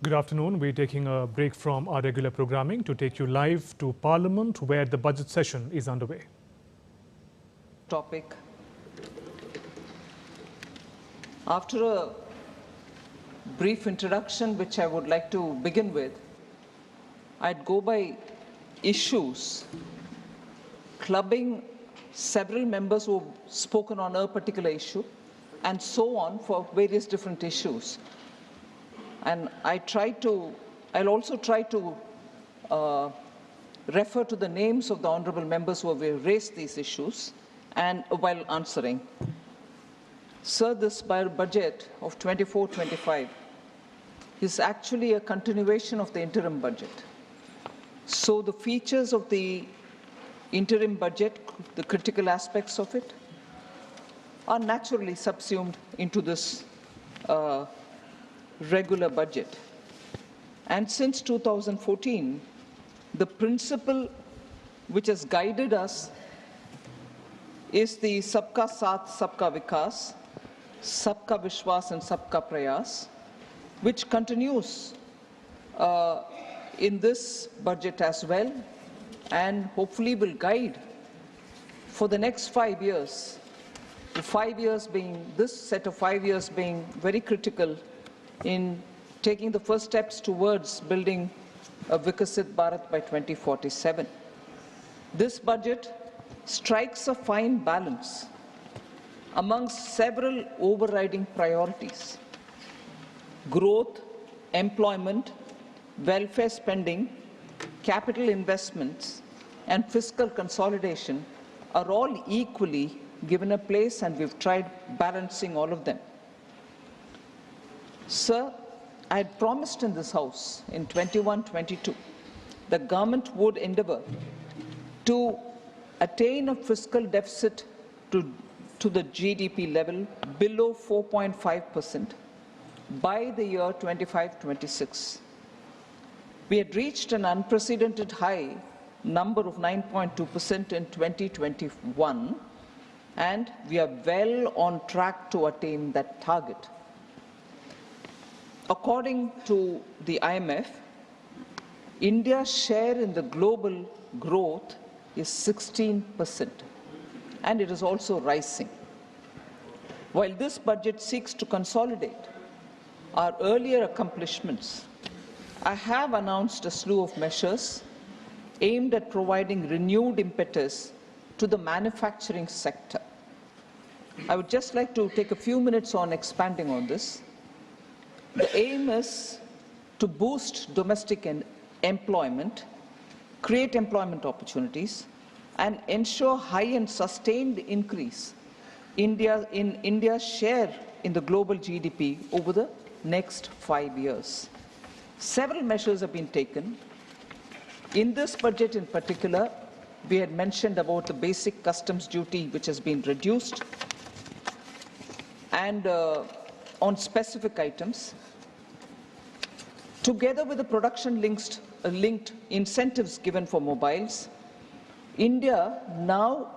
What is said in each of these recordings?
Good afternoon. We're taking a break from our regular programming to take you live to Parliament, where the budget session is underway. Topic. After a brief introduction, which I would like to begin with, I'd go by issues, clubbing several members who have spoken on a particular issue, and so on for various different issues. And I'll also try to refer to the names of the honorable members who have raised these issues and while answering. Sir, this budget of 24-25 is actually a continuation of the interim budget. So the features of the interim budget, the critical aspects of it, are naturally subsumed into this regular budget. And since 2014, the principle which has guided us is the Sabka Saath, Sabka Vikas, Sabka Vishwas and Sabka Prayas, which continues in this budget as well, and hopefully will guide for the next 5 years, this set of 5 years being very critical in taking the first steps towards building a Vikasit Bharat by 2047. This budget strikes a fine balance amongst several overriding priorities. Growth, employment, welfare spending, capital investments, and fiscal consolidation are all equally given a place, and we've tried balancing all of them. Sir, I had promised in this House in 21-22 the government would endeavour to attain a fiscal deficit to the GDP level below 4.5% by the year 25-26. We had reached an unprecedented high number of 9.2% in 2021, and we are well on track to attain that target. According to the IMF, India's share in the global growth is 16%, and it is also rising. While this budget seeks to consolidate our earlier accomplishments, I have announced a slew of measures aimed at providing renewed impetus to the manufacturing sector. I would just like to take a few minutes on expanding on this. The aim is to boost domestic employment, create employment opportunities, and ensure high and sustained increase in India's share in the global GDP over the next 5 years. Several measures have been taken. In this budget in particular, we had mentioned about the basic customs duty, which has been reduced, and on specific items, together with the production-linked incentives given for mobiles. India now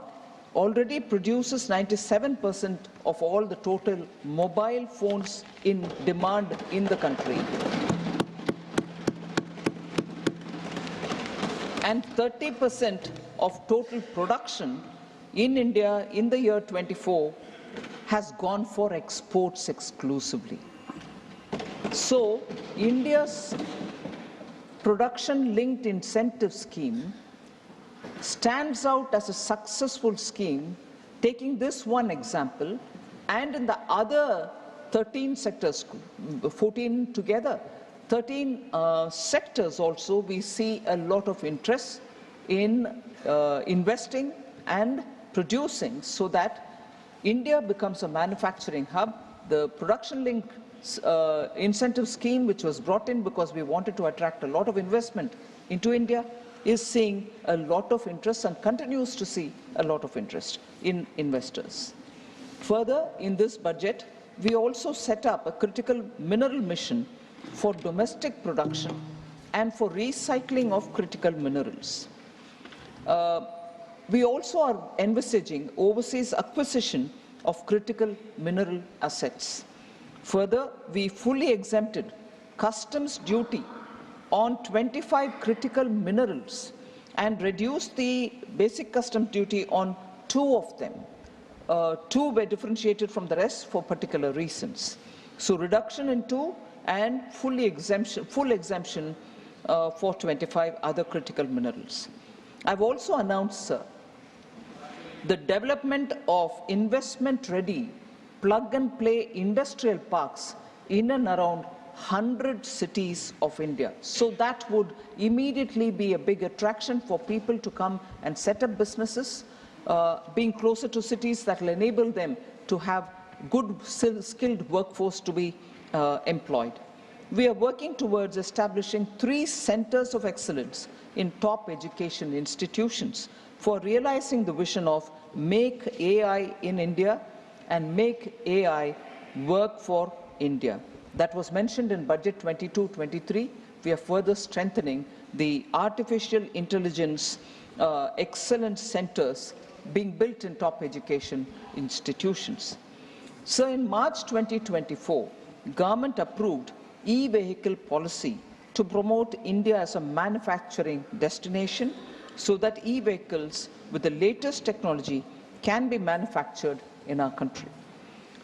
already produces 97% of all the total mobile phones in demand in the country, and 30% of total production in India in the year 24 has gone for exports exclusively. So, India's production-linked incentive scheme stands out as a successful scheme, taking this one example, and in the other 13 sectors, 14 together, 13 sectors also, we see a lot of interest in investing and producing so that India becomes a manufacturing hub. The production-linked incentive scheme, which was brought in because we wanted to attract a lot of investment into India, is seeing a lot of interest and continues to see a lot of interest in investors. Further, in this budget, we also set up a critical mineral mission for domestic production and for recycling of critical minerals. We also are envisaging overseas acquisition of critical mineral assets. Further, we fully exempted customs duty on 25 critical minerals and reduced the basic customs duty on 2 of them. 2 were differentiated from the rest for particular reasons. So reduction in 2 and full exemption for 25 other critical minerals. I've also announced, sir, the development of investment-ready plug-and-play industrial parks in and around 100 cities of India. So that would immediately be a big attraction for people to come and set up businesses, being closer to cities that will enable them to have good skilled workforce to be employed. We are working towards establishing 3 centers of excellence in top education institutions for realizing the vision of Make AI in India and Make AI Work for India. That was mentioned in Budget 22-23. We are further strengthening the artificial intelligence excellence centers being built in top education institutions. So in March 2024, government approved e-vehicle policy to promote India as a manufacturing destination so that e-vehicles with the latest technology can be manufactured in our country.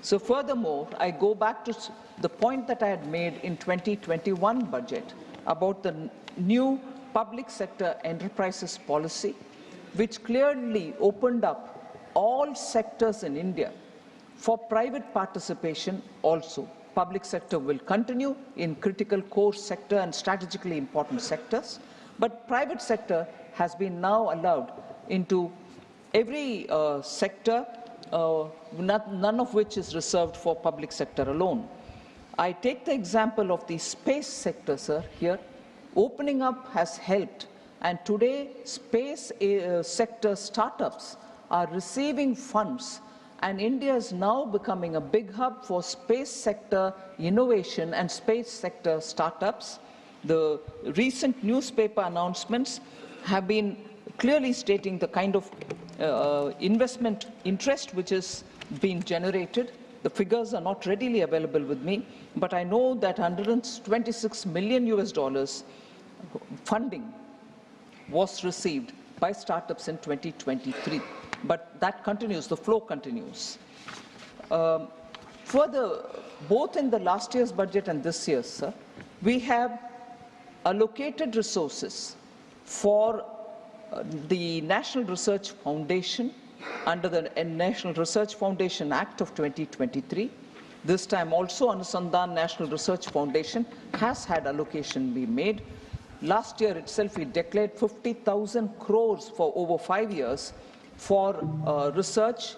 So furthermore, I go back to the point that I had made in 2021 budget about the new public sector enterprises policy, which clearly opened up all sectors in India for private participation also. Public sector will continue in critical core sector and strategically important sectors, but private sector has been now allowed into every sector, none of which is reserved for public sector alone. I take the example of the space sector, sir, here. Opening up has helped, and today space sector startups are receiving funds, and India is now becoming a big hub for space sector innovation and space sector startups. The recent newspaper announcements have been clearly stating the kind of investment interest which is being generated. The figures are not readily available with me, but I know that $126 million funding was received by startups in 2023. But that continues, the flow continues. Further, both in the last year's budget and this year's, sir, we have allocated resources for the National Research Foundation under the National Research Foundation Act of 2023. This time also Anusandhan National Research Foundation has had allocation be made. Last year itself we declared 50,000 crores for over 5 years for research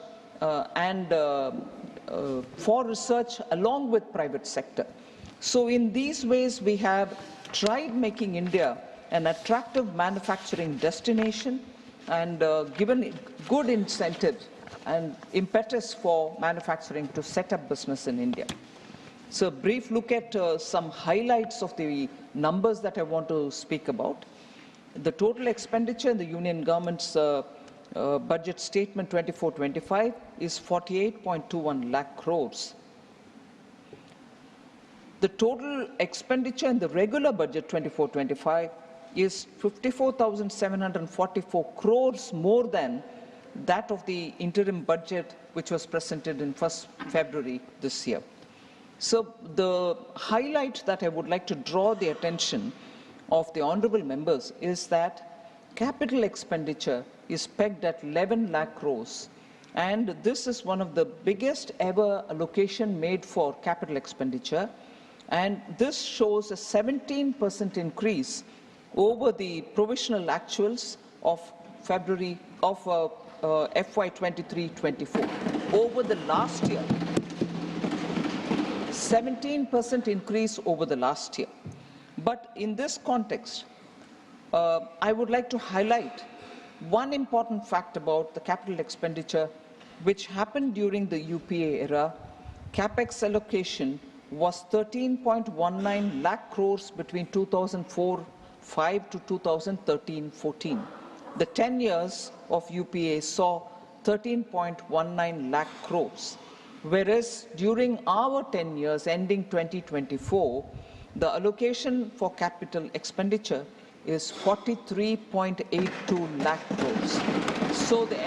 along with private sector. So in these ways we have tried making India an attractive manufacturing destination and given good incentive and impetus for manufacturing to set up business in India. So a brief look at some highlights of the numbers that I want to speak about. The total expenditure in the Union government's budget statement 24-25 is 48.21 lakh crores. The total expenditure in the regular budget 24-25 is 54,744 crores more than that of the interim budget which was presented in 1st February this year. So the highlight that I would like to draw the attention of the honorable members is that capital expenditure is pegged at 11 lakh crores, and this is one of the biggest ever allocation made for capital expenditure, and this shows a 17% increase over the provisional actuals of February of FY 23-24 over the last year. 17% increase over the last year. But in this context, I would like to highlight one important fact about the capital expenditure which happened during the UPA era. Capex allocation was 13.19 lakh crores between 2004-5 to 2013-14. The 10 years of UPA saw 13.19 lakh crores, whereas during our 10 years ending 2024, The allocation for capital expenditure is 43.82 lakh crores. So the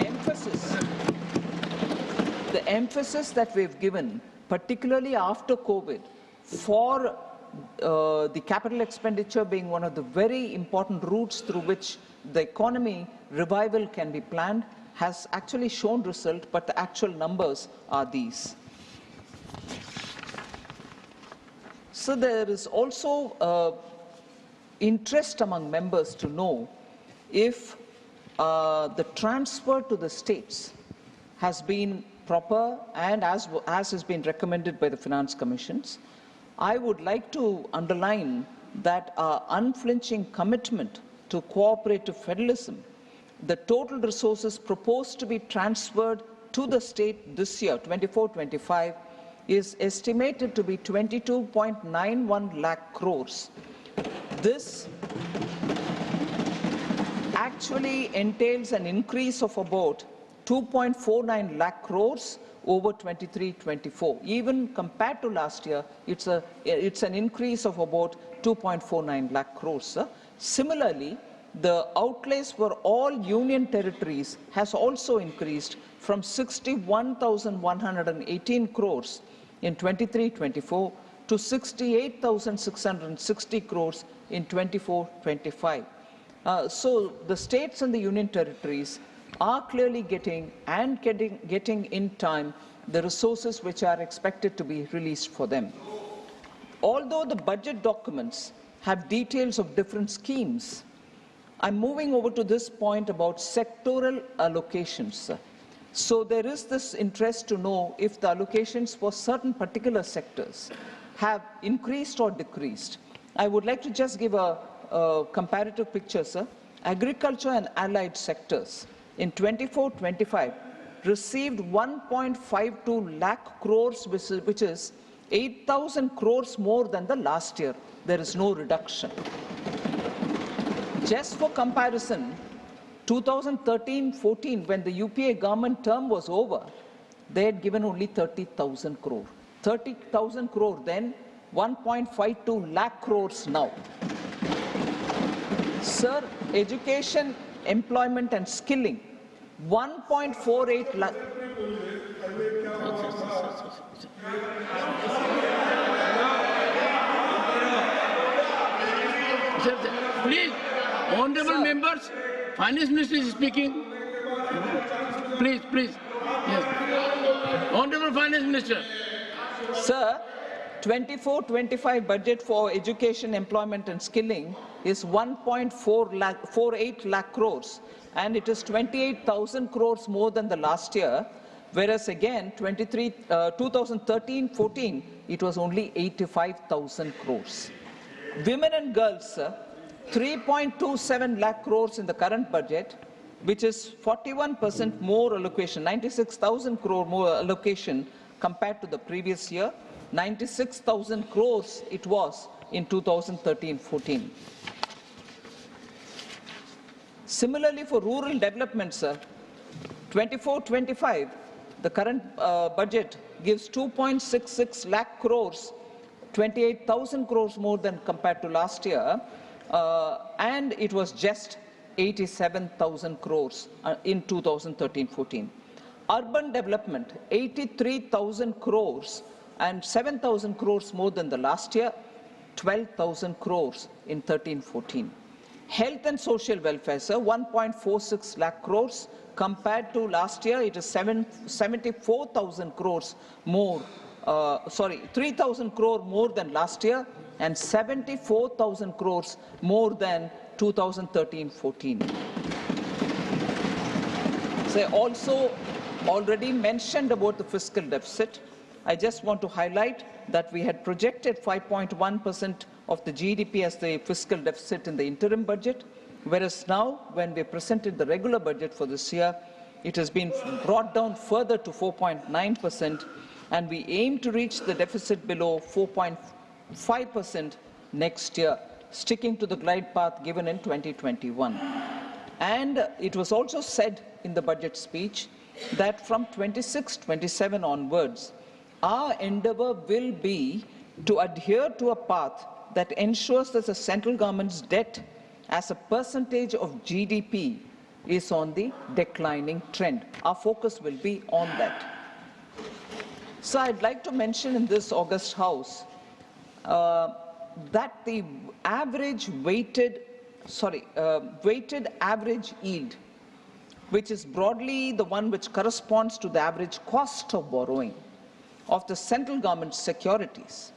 emphasis that we've given, particularly after COVID, for the capital expenditure being one of the very important routes through which the economy revival can be planned, has actually shown result, but the actual numbers are these. So there is also interest among members to know if the transfer to the states has been proper and as has been recommended by the finance commissions. I would like to underline that our unflinching commitment to cooperative federalism, the total resources proposed to be transferred to the state this year, 24-25, is estimated to be 22.91 lakh crores. This actually entails an increase of about 2.49 lakh crores over 23-24. Even compared to last year, it's an increase of about 2.49 lakh crores. Similarly, the outlays for all union territories has also increased from 61,118 crores in 23-24 to 68,660 crores in 24-25. So the states and the union territories are clearly getting in time the resources which are expected to be released for them. Although the budget documents have details of different schemes, I'm moving over to this point about sectoral allocations. So there is this interest to know if the allocations for certain particular sectors have increased or decreased. I would like to just give a comparative picture, sir. Agriculture and allied sectors in 24-25 received 1.52 lakh crores, which is 8,000 crores more than the last year. There is no reduction. Just for comparison, 2013-14, when the UPA government term was over, they had given only 30,000 crore. 30,000 crore then, 1.52 lakh crores now. Sir, education, employment and skilling, 1.48 lakh. Please, honorable members, Finance Minister is speaking. Please. Yes. Honorable Finance Minister. Sir, 24-25 budget for education, employment and skilling is 1.48 lakh crores, and it is 28,000 crores more than the last year, whereas again 2013-14 it was only 85,000 crores. Women and girls, 3.27 lakh crores in the current budget, which is 41% more allocation, 96,000 crore more allocation compared to the previous year. 96,000 crores it was in 2013-14. Similarly, for rural development, sir, 24-25, the current budget gives 2.66 lakh crores, 28,000 crores more than compared to last year, and it was just 87,000 crores in 2013-14. Urban development, 83,000 crores and 7,000 crores more than the last year, 12,000 crores in 13-14. Health and social welfare, sir, 1.46 lakh crores. Compared to last year, it is 74,000 crores more, 3,000 crore more than last year and 74,000 crores more than 2013-14. So also already mentioned about the fiscal deficit. I just want to highlight that we had projected 5.1% of the GDP as the fiscal deficit in the interim budget, whereas now, when we presented the regular budget for this year, it has been brought down further to 4.9%, and we aim to reach the deficit below 4.5% next year, sticking to the glide path given in 2021. And it was also said in the budget speech that from 26-27 onwards, our endeavor will be to adhere to a path that ensures that the central government's debt as a percentage of GDP is on the declining trend. Our focus will be on that. So I'd like to mention in this August House that the average weighted average yield, which is broadly the one which corresponds to the average cost of borrowing of the central government securities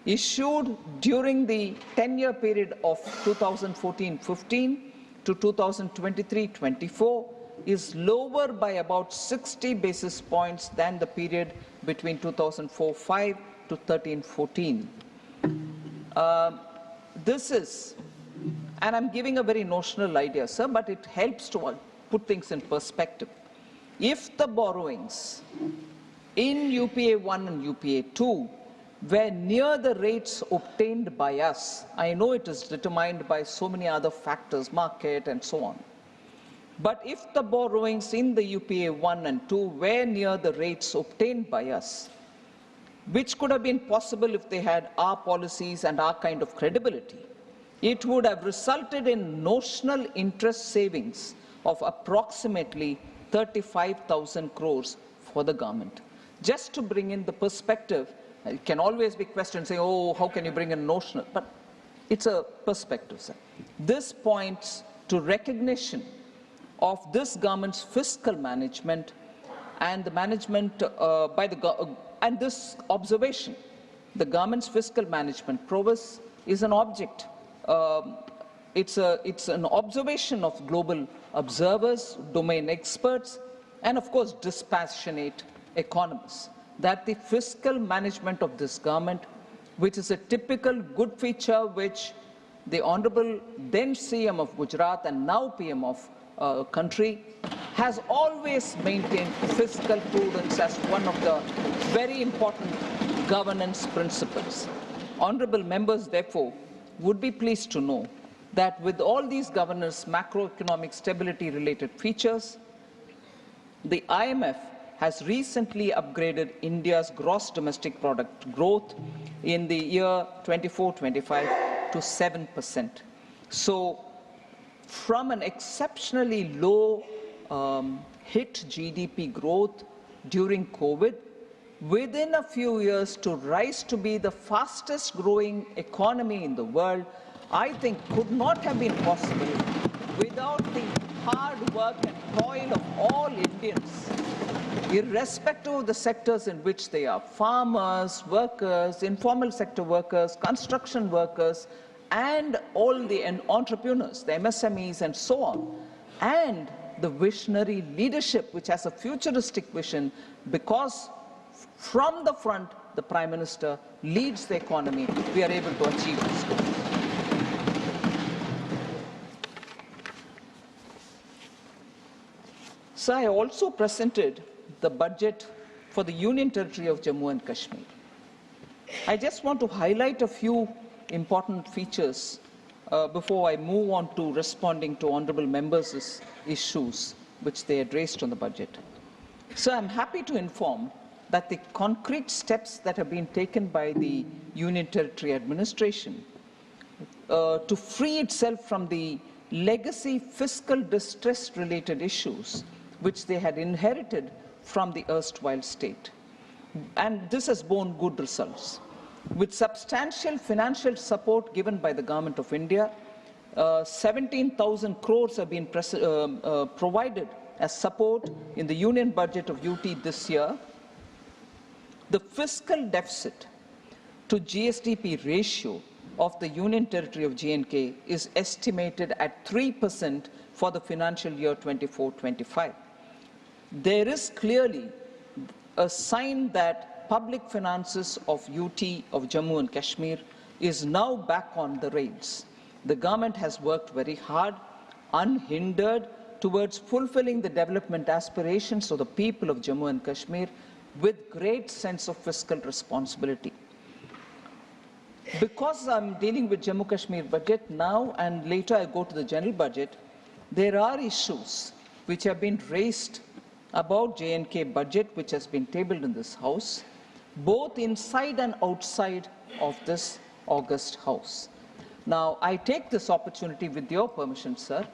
issued during the 10-year period of 2014-15 to 2023-24 is lower by about 60 basis points than the period between 2004-5 to 13-14. This is, and I'm giving a very notional idea, sir, but it helps to put things in perspective. If the borrowings in UPA 1 and UPA 2 were near the rates obtained by us, I know it is determined by so many other factors, market and so on, but if the borrowings in the UPA 1 and 2 were near the rates obtained by us, which could have been possible if they had our policies and our kind of credibility, it would have resulted in notional interest savings of approximately 35,000 crores for the government. Just to bring in the perspective, it can always be questioned, saying, oh, how can you bring in notional? But it's a perspective, sir. This points to recognition of this government's fiscal management and the management by the and this observation, the government's fiscal management prowess is an object. It's an observation of global observers, domain experts, and of course dispassionate economists, that the fiscal management of this government, which is a typical good feature which the Honorable then CM of Gujarat and now PM of country has always maintained fiscal prudence as one of the very important governance principles. Honorable members, therefore, would be pleased to know that with all these governance macroeconomic stability related features, the IMF has recently upgraded India's gross domestic product growth in the year 24-25 to 7%. So from an exceptionally low hit GDP growth during COVID, within a few years to rise to be the fastest growing economy in the world, I think could not have been possible without the hard work and toil of all Indians, irrespective of the sectors in which they are, farmers, workers, informal sector workers, construction workers, and all the entrepreneurs, the MSMEs and so on, and the visionary leadership which has a futuristic vision, because from the front the Prime Minister leads the economy, we are able to achieve this goal. So I also presented the budget for the Union Territory of Jammu and Kashmir. I just want to highlight a few important features before I move on to responding to honourable members' issues which they had raised on the budget. So I'm happy to inform that the concrete steps that have been taken by the Union Territory administration to free itself from the legacy fiscal distress related issues which they had inherited from the erstwhile state. And this has borne good results. With substantial financial support given by the Government of India, 17,000 crores have been provided as support in the Union Budget of UT this year. The fiscal deficit to GSDP ratio of the Union Territory of J&K is estimated at 3% for the financial year 24-25. There is clearly a sign that public finances of UT of Jammu and Kashmir is now back on the rails. The government has worked very hard, unhindered, towards fulfilling the development aspirations of the people of Jammu and Kashmir with great sense of fiscal responsibility. Because I'm dealing with Jammu Kashmir budget now and later I go to the general budget, there are issues which have been raised about J&K budget which has been tabled in this House, both inside and outside of this August House. Now, I take this opportunity, with your permission, sir,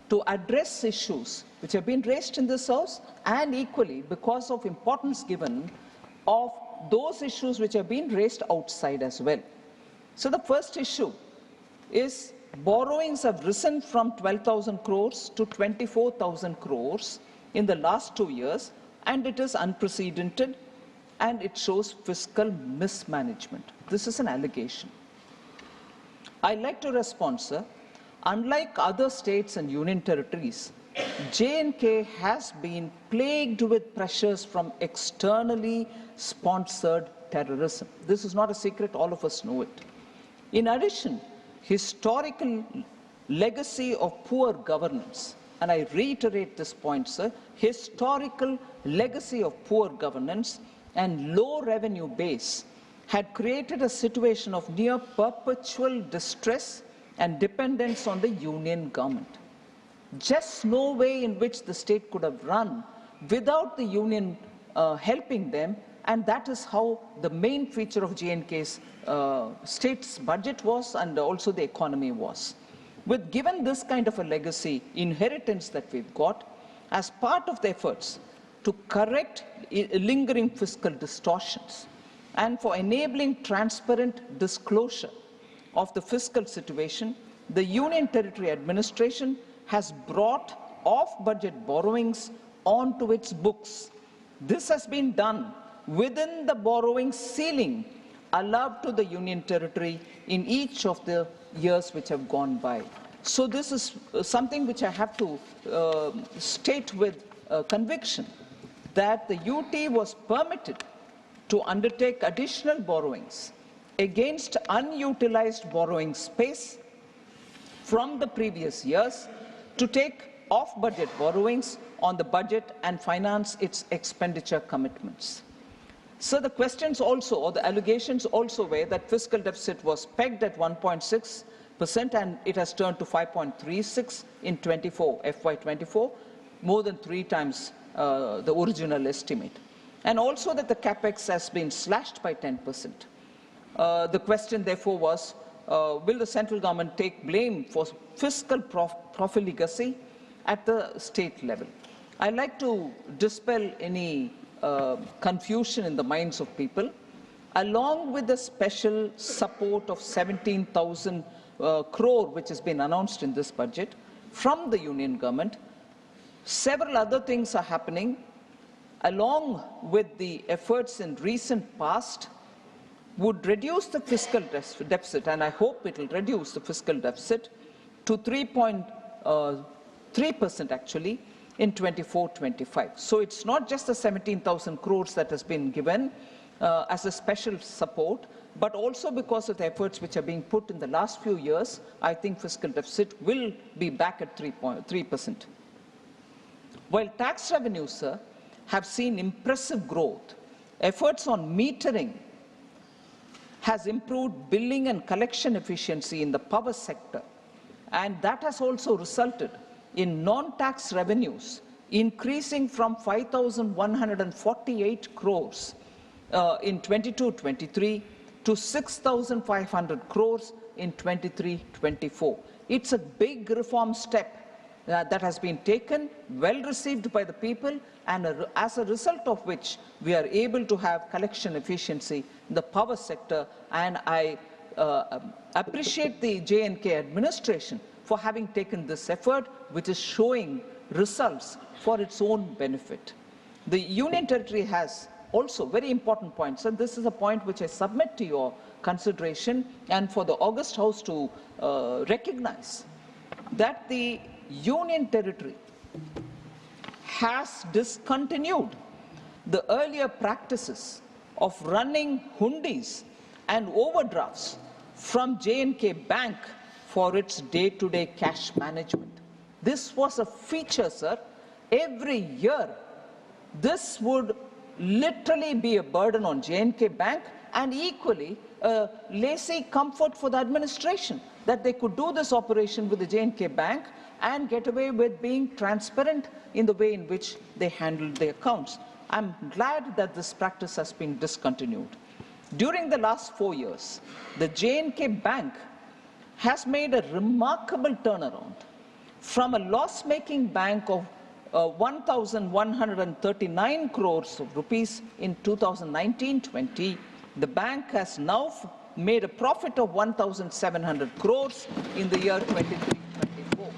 to address issues which have been raised in this House, and equally, because of importance given, of those issues which have been raised outside as well. So the first issue is borrowings have risen from 12,000 crores to 24,000 crores in the last 2 years, and it is unprecedented, and it shows fiscal mismanagement. This is an allegation. I'd like to respond, sir. Unlike other states and union territories, J&K has been plagued with pressures from externally sponsored terrorism. This is not a secret, all of us know it. In addition, historical legacy of poor governance, and I reiterate this point, sir, historical legacy of poor governance and low revenue base had created a situation of near perpetual distress and dependence on the union government. Just no way in which the state could have run without the union helping them, and that is how the main feature of J&K's state's budget was, and also the economy was. With given this kind of a legacy inheritance that we've got, as part of the efforts to correct lingering fiscal distortions and for enabling transparent disclosure of the fiscal situation, the Union Territory Administration has brought off-budget borrowings onto its books. This has been done within the borrowing ceiling allowed to the Union Territory in each of the years which have gone by. So this is something which I have to state with conviction, that the UT was permitted to undertake additional borrowings against unutilized borrowing space from the previous years to take off-budget borrowings on the budget and finance its expenditure commitments. So the questions also, or the allegations also were that fiscal deficit was pegged at 1.6% and it has turned to 5.36 in FY24, more than 3 times the original estimate. And also that the capex has been slashed by 10%. The question therefore was, will the central government take blame for fiscal profligacy at the state level? I'd like to dispel any confusion in the minds of people. Along with the special support of 17,000 crore which has been announced in this budget from the union government, several other things are happening along with the efforts in recent past would reduce the fiscal deficit, and I hope it will reduce the fiscal deficit to 3.3% actually in 24-25. So it's not just the 17,000 crores that has been given as a special support, but also because of the efforts which are being put in the last few years, I think fiscal deficit will be back at 3%. While tax revenues, sir, have seen impressive growth, efforts on metering has improved billing and collection efficiency in the power sector, and that has also resulted in non-tax revenues increasing from 5,148 crores in 22-23 to 6,500 crores in 23-24. It's a big reform step that has been taken, well received by the people, and as a result of which we are able to have collection efficiency in the power sector. And I appreciate the J&K administration for having taken this effort, which is showing results for its own benefit. The Union Territory has also very important points, and this is a point which I submit to your consideration and for the August House to recognize, that the Union Territory has discontinued the earlier practices of running hundis and overdrafts from J&K Bank for its day-to-day cash management. This was a feature, sir. Every year, this would literally be a burden on J&K Bank, and equally a lazy comfort for the administration, that they could do this operation with the J&K Bank and get away with being transparent in the way in which they handled their accounts. I'm glad that this practice has been discontinued. During the last 4 years, the J&K Bank has made a remarkable turnaround from a loss-making bank of 1,139 crores of rupees in 2019-20. The bank has now made a profit of 1,700 crores in the year 23-24.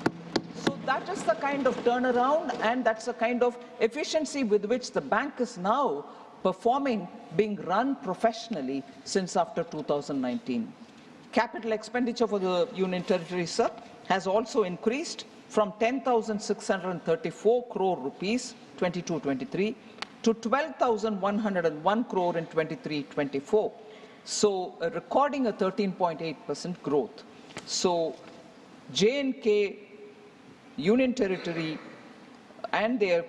So that is the kind of turnaround, and that's the kind of efficiency with which the bank is now performing, being run professionally since after 2019. Capital expenditure for the Union Territory, sir, has also increased from 10,634 crore rupees 22-23 to 12,101 crore in 23-24. So recording a 13.8% growth. So J&K, Union Territory and their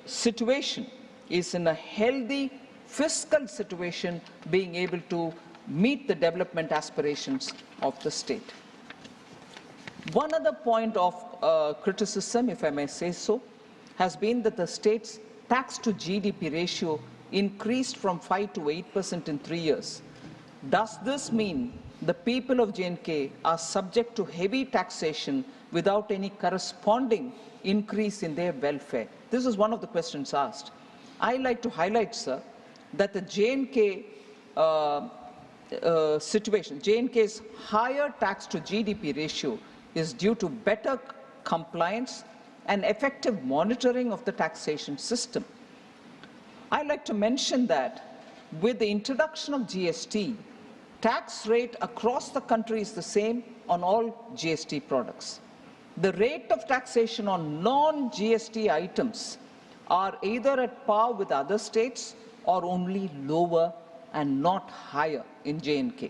situation is in a healthy fiscal situation, being able to meet the development aspirations of the state. One other point of criticism, if I may say so, has been that the state's tax to GDP ratio increased from 5 to 8% in 3 years. Does this mean the people of J&K are subject to heavy taxation without any corresponding increase in their welfare? This is one of the questions asked. I like to highlight, sir, that the J&K situation, J&K's higher tax to GDP ratio is due to better compliance and effective monitoring of the taxation system. I like to mention that with the introduction of GST, tax rate across the country is the same on all GST products. The rate of taxation on non-GST items are either at par with other states or only lower and not higher in J&K.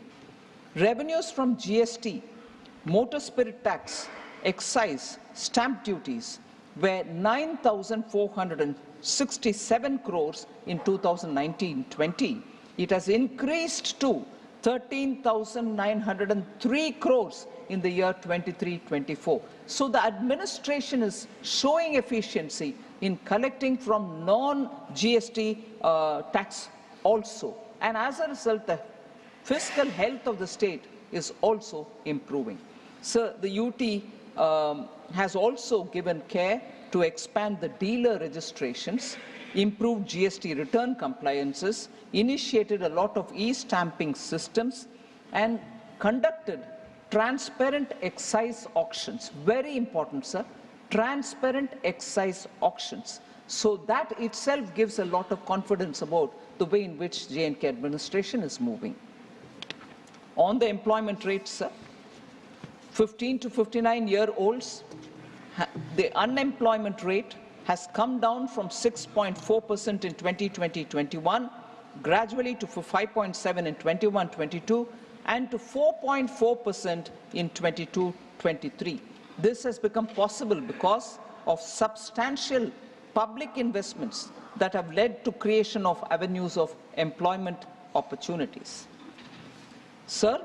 Revenues from GST, motor spirit tax, excise, stamp duties were 9,467 crores in 2019-20. It has increased to 13,903 crores in the year 23-24. So the administration is showing efficiency in collecting from non-GST tax also. And as a result, the fiscal health of the state is also improving. So the UT has also given care to expand the dealer registrations, improved GST return compliances, initiated a lot of e-stamping systems, and conducted transparent excise auctions. Very important, sir. Transparent excise auctions. So that itself gives a lot of confidence about the way in which J&K administration is moving. On the employment rates, sir, 15 to 59-year-olds, the unemployment rate has come down from 6.4% in 2020-21, gradually to 5.7% in 21-22, and to 4.4% in 22-23. This has become possible because of substantial public investments that have led to creation of avenues of employment opportunities. Sir,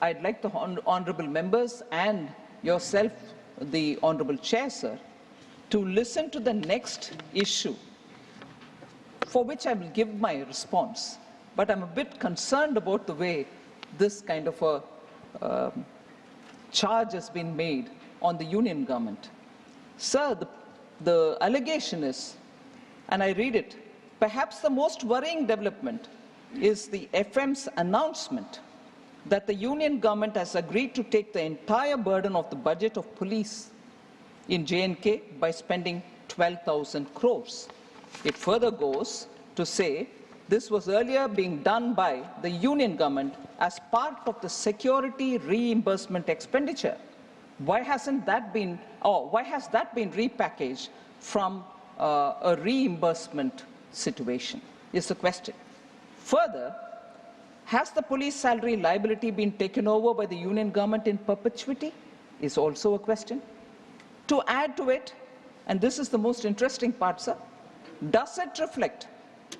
I'd like the honorable members and yourself, the honorable chair, sir, to listen to the next issue, for which I will give my response. But I'm a bit concerned about the way this kind of a charge has been made on the union government. Sir, the allegation is, and I read it, perhaps the most worrying development is the FM's announcement that the union government has agreed to take the entire burden of the budget of police in J&K by spending 12,000 crores. It further goes to say this was earlier being done by the union government as part of the security reimbursement expenditure. Why hasn't that been, or why has that been repackaged from a reimbursement situation, is the question. Further, has the police salary liability been taken over by the union government in perpetuity, is also a question. To add to it, and this is the most interesting part, sir, does it reflect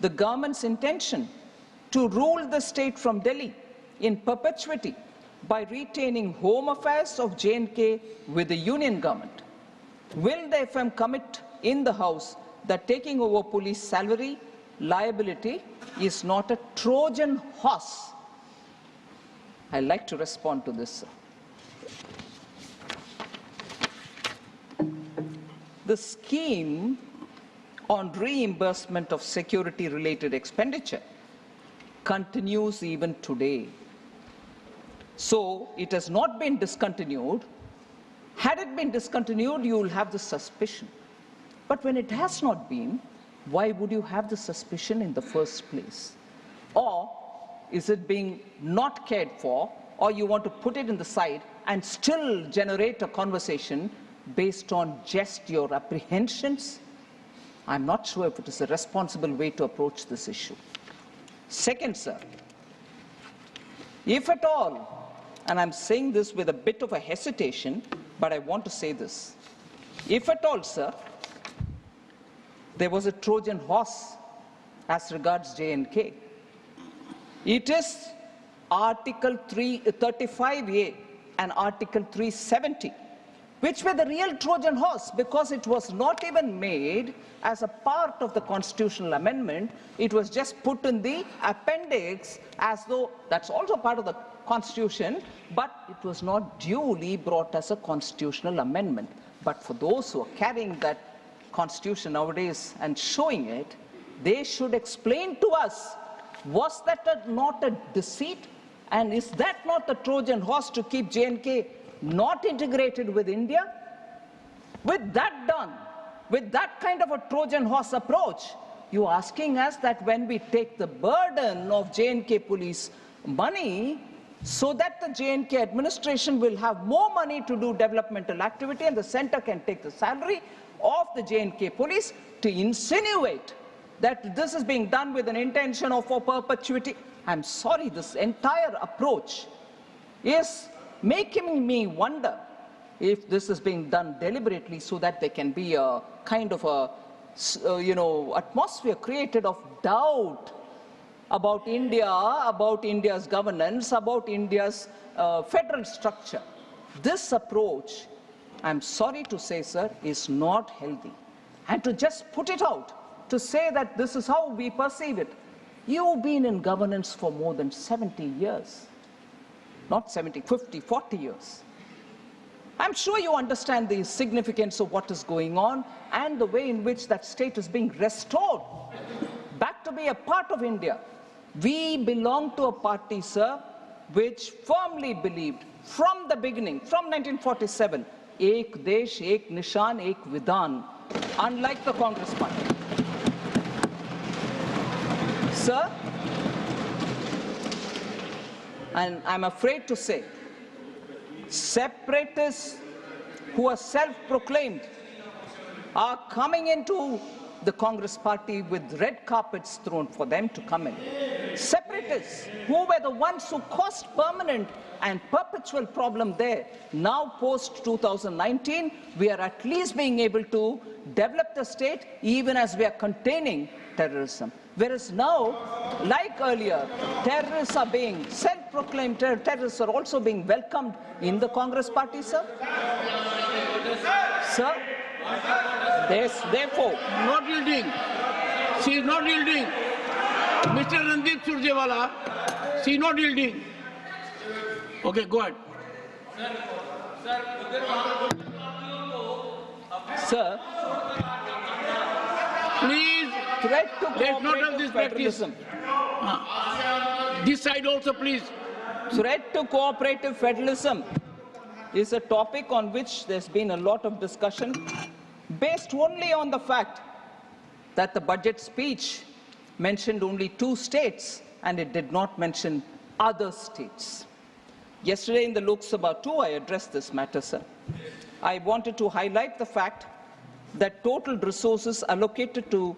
the government's intention to rule the state from Delhi in perpetuity by retaining home affairs of J&K with the union government? Will the FM commit in the House that taking over police salary liability is not a Trojan horse. I'd like to respond to this, sir. The scheme on reimbursement of security-related expenditure continues even today. So it has not been discontinued. Had it been discontinued, you will have the suspicion. But when it has not been, why would you have the suspicion in the first place? Or is it being not cared for, or you want to put it in the side and still generate a conversation based on just your apprehensions? I'm not sure if it is a responsible way to approach this issue. Second, sir, if at all, and I'm saying this with a bit of a hesitation, but I want to say this. If at all, sir, there was a Trojan horse as regards J&K, it is Article 335A and Article 370, which were the real Trojan horse, because it was not even made as a part of the constitutional amendment. It was just put in the appendix as though that's also part of the Constitution, but it was not duly brought as a constitutional amendment. But for those who are carrying that Constitution nowadays and showing it, they should explain to us, was that not a deceit? And is that not the Trojan horse to keep J&K not integrated with India? With that done, with that kind of a Trojan horse approach, you're asking us that when we take the burden of J&K police money, so that the J&K administration will have more money to do developmental activity and the center can take the salary of the J&K police, to insinuate that this is being done with an intention of for perpetuity. I'm sorry, this entire approach is making me wonder if this is being done deliberately so that there can be a kind of a, atmosphere created of doubt about India, about India's governance, about India's federal structure. This approach, I'm sorry to say, sir, is not healthy. And to just put it out, to say that this is how we perceive it. You've been in governance for more than 70 years. Not 70, 50, 40 years. I'm sure you understand the significance of what is going on and the way in which that state is being restored back to be a part of India. We belong to a party, sir, which firmly believed from the beginning, from 1947, Ek Desh, Ek Nishan, Ek Vidhan, unlike the Congress party. Sir, and I'm afraid to say, separatists who are self-proclaimed are coming into the Congress party with red carpets thrown for them to come in. Separatists who were the ones who caused permanent and perpetual problem there. Now post-2019, we are at least being able to develop the state even as we are containing terrorism. Whereas now, like earlier, terrorists are being, self-proclaimed terrorists are also being welcomed in the Congress party, sir. Sir, therefore, not yielding. She is not yielding. Mr. Randeep Surjewala, she is not yielding. Okay, go ahead. Sir, please, threat to let's not have this practice. federalism. This side also, please. Threat to cooperative federalism is a topic on which there's been a lot of discussion, based only on the fact that the budget speech mentioned only 2 states and it did not mention other states. Yesterday in the Lok Sabha too, I addressed this matter, sir. I wanted to highlight the fact that total resources allocated to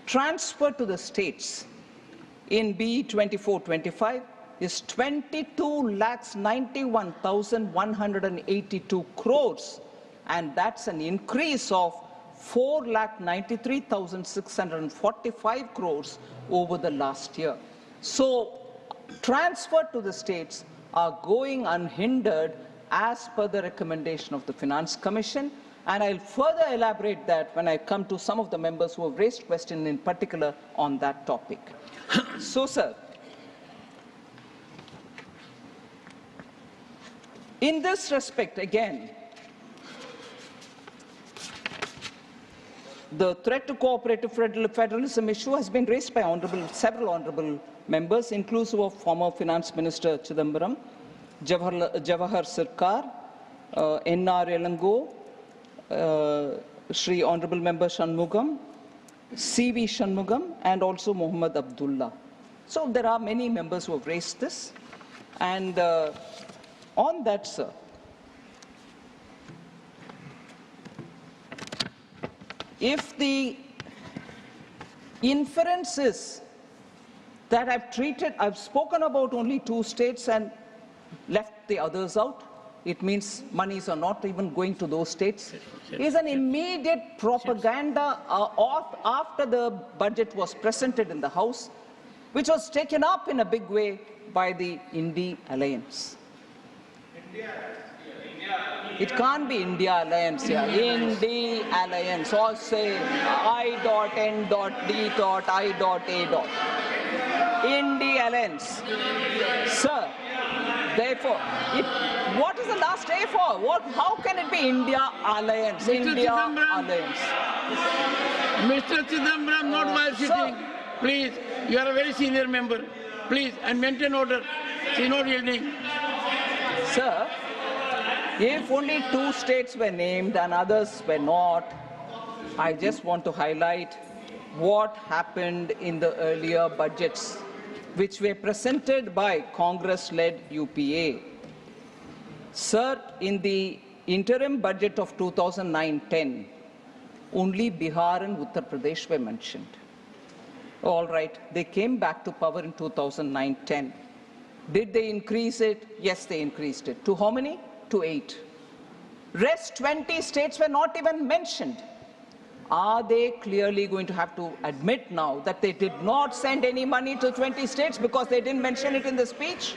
transfer to the states in BE 24-25 is 22,91,182 crores, and that's an increase of 4,93,645 crores over the last year. So transfer to the states are going unhindered as per the recommendation of the Finance Commission, And I'll further elaborate that when I come to some of the members who have raised questions in particular on that topic. So, sir, in this respect, again, the threat to cooperative federalism issue has been raised by several honorable members, inclusive of former Finance Minister Chidambaram, Jawahar Sirkar, N.R. Elango, Shri Honorable Member Shanmugam, C.V. Shanmugam, and also Muhammad Abdullah. So there are many members who have raised this. And on that, sir, if the inference is that I've spoken about only 2 states and left the others out, it means monies are not even going to those states, is an immediate propaganda after the budget was presented in the House, which was taken up in a big way by the India Alliance. It can't be India Alliance here. India Alliance, or say I.N.D.I.A. India Alliance. Sir, therefore, what is the last A for? How can it be India Alliance? Mr. India Chidambaram. Alliance. Mr. Chidambaram, not while sitting. Please, you are a very senior member. Please, and maintain order. She is not yielding. Sir, if only 2 states were named and others were not, I just want to highlight what happened in the earlier budgets, which were presented by Congress-led UPA. Sir, in the interim budget of 2009-10, only Bihar and Uttar Pradesh were mentioned. All right, they came back to power in 2009-10. Did they increase it? Yes, they increased it. To how many? To 8. Rest 20 states were not even mentioned. Are they clearly going to have to admit now that they did not send any money to 20 states because they didn't mention it in the speech?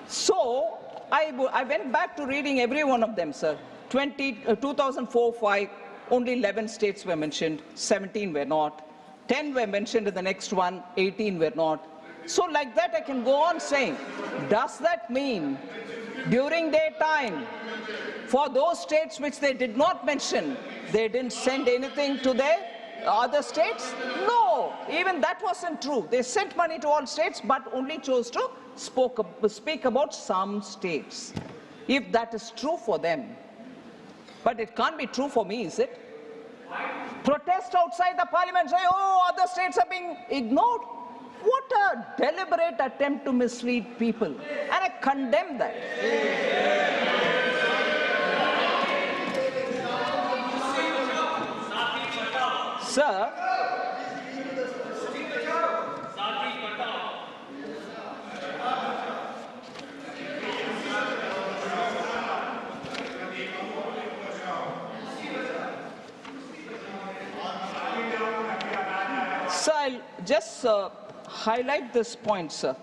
So, I went back to reading every one of them, sir. 2004-5, only 11 states were mentioned, 17 were not. 10 were mentioned in the next one, 18 were not. So like that I can go on saying, does that mean during their time, for those states which they did not mention, they didn't send anything to their other states? No, even that wasn't true. They sent money to all states, but only chose to speak about some states. If that is true for them, but it can't be true for me, is it? Protest outside the parliament, say, oh, other states are being ignored. What a deliberate attempt to mislead people. And I condemn that. Sir, I'll just highlight this point, sir,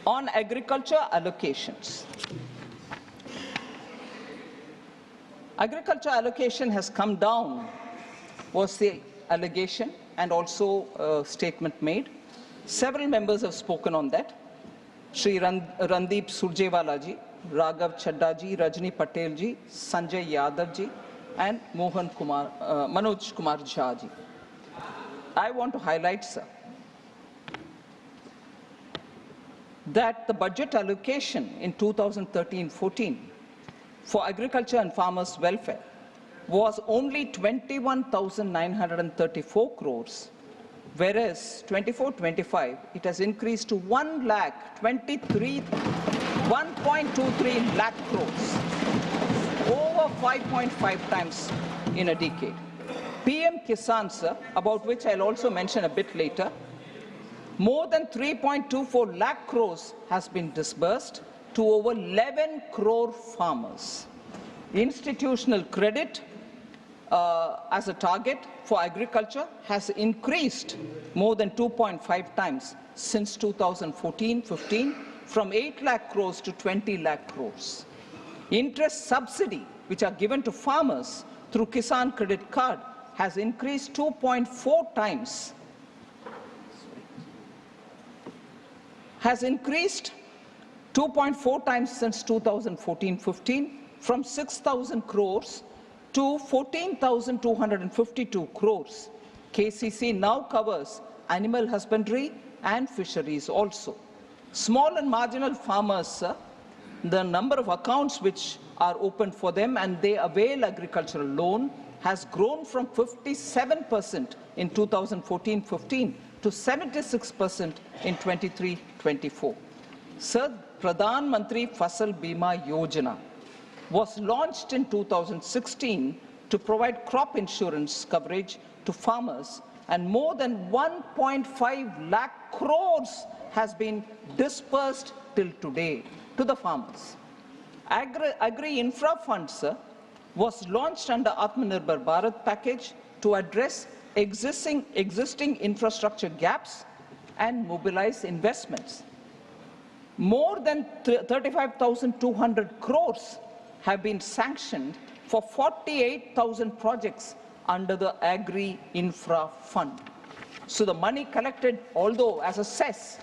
on agriculture allocations. Agriculture allocation has come down, was the allegation, and also a statement made. Several members have spoken on that. Shri Randeep Surjewala ji, Raghav Chadda ji, Rajni Patel ji, Sanjay Yadav ji, and Manoj Kumar Jha ji. I want to highlight, sir, that the budget allocation in 2013-14 for agriculture and farmers' welfare was only 21,934 crores, whereas 24-25 it has increased to 1.23 lakh crores, over 5.5 times in a decade. PM Kisan, sir, about which I'll also mention a bit later, more than 3.24 lakh crores has been disbursed to over 11 crore farmers. Institutional credit as a target for agriculture has increased more than 2.5 times since 2014-15, from 8 lakh crores to 20 lakh crores. Interest subsidy, which are given to farmers through Kisan Credit Card, has increased 2.4 times. Has increased 2.4 times since 2014-15, from 6,000 crores to 14,252 crores. KCC now covers animal husbandry and fisheries also. Small and marginal farmers, the number of accounts which are opened for them and they avail agricultural loan has grown from 57% in 2014-15 to 76% in 23-24. Sir, Pradhan Mantri Fasal Bima Yojana was launched in 2016 to provide crop insurance coverage to farmers, and more than 1.5 lakh crores has been dispersed till today to the farmers. Agri-infra funds was launched under Atmanirbhar Bharat package to address existing infrastructure gaps and mobilize investments. More than 35,200 crores have been sanctioned for 48,000 projects under the Agri-Infra Fund. So the money collected, although as a cess,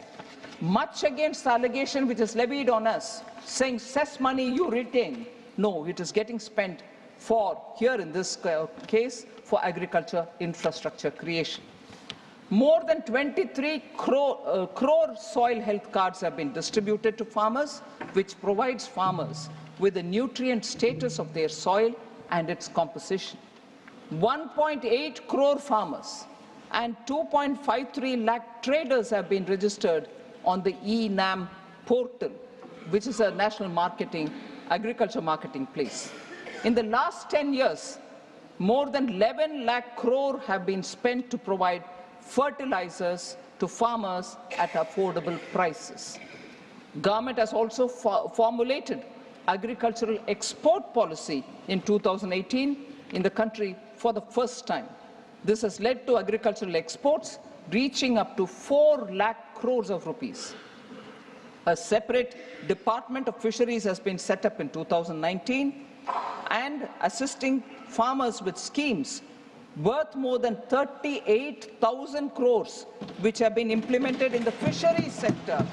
much against the allegation which is levied on us, saying cess money you retain. No, it is getting spent for, here in this case, for agriculture infrastructure creation. More than 23 crore soil health cards have been distributed to farmers, which provides farmers with the nutrient status of their soil and its composition. 1.8 crore farmers and 2.53 lakh traders have been registered on the eNAM portal, which is a national agriculture marketing place. In the last 10 years, more than 11 lakh crore have been spent to provide fertilizers to farmers at affordable prices. Government has also formulated agricultural export policy in 2018 in the country for the first time. This has led to agricultural exports reaching up to 4 lakh crores of rupees. A separate Department of Fisheries has been set up in 2019 and assisting farmers with schemes worth more than 38,000 crores, which have been implemented in the fisheries sector,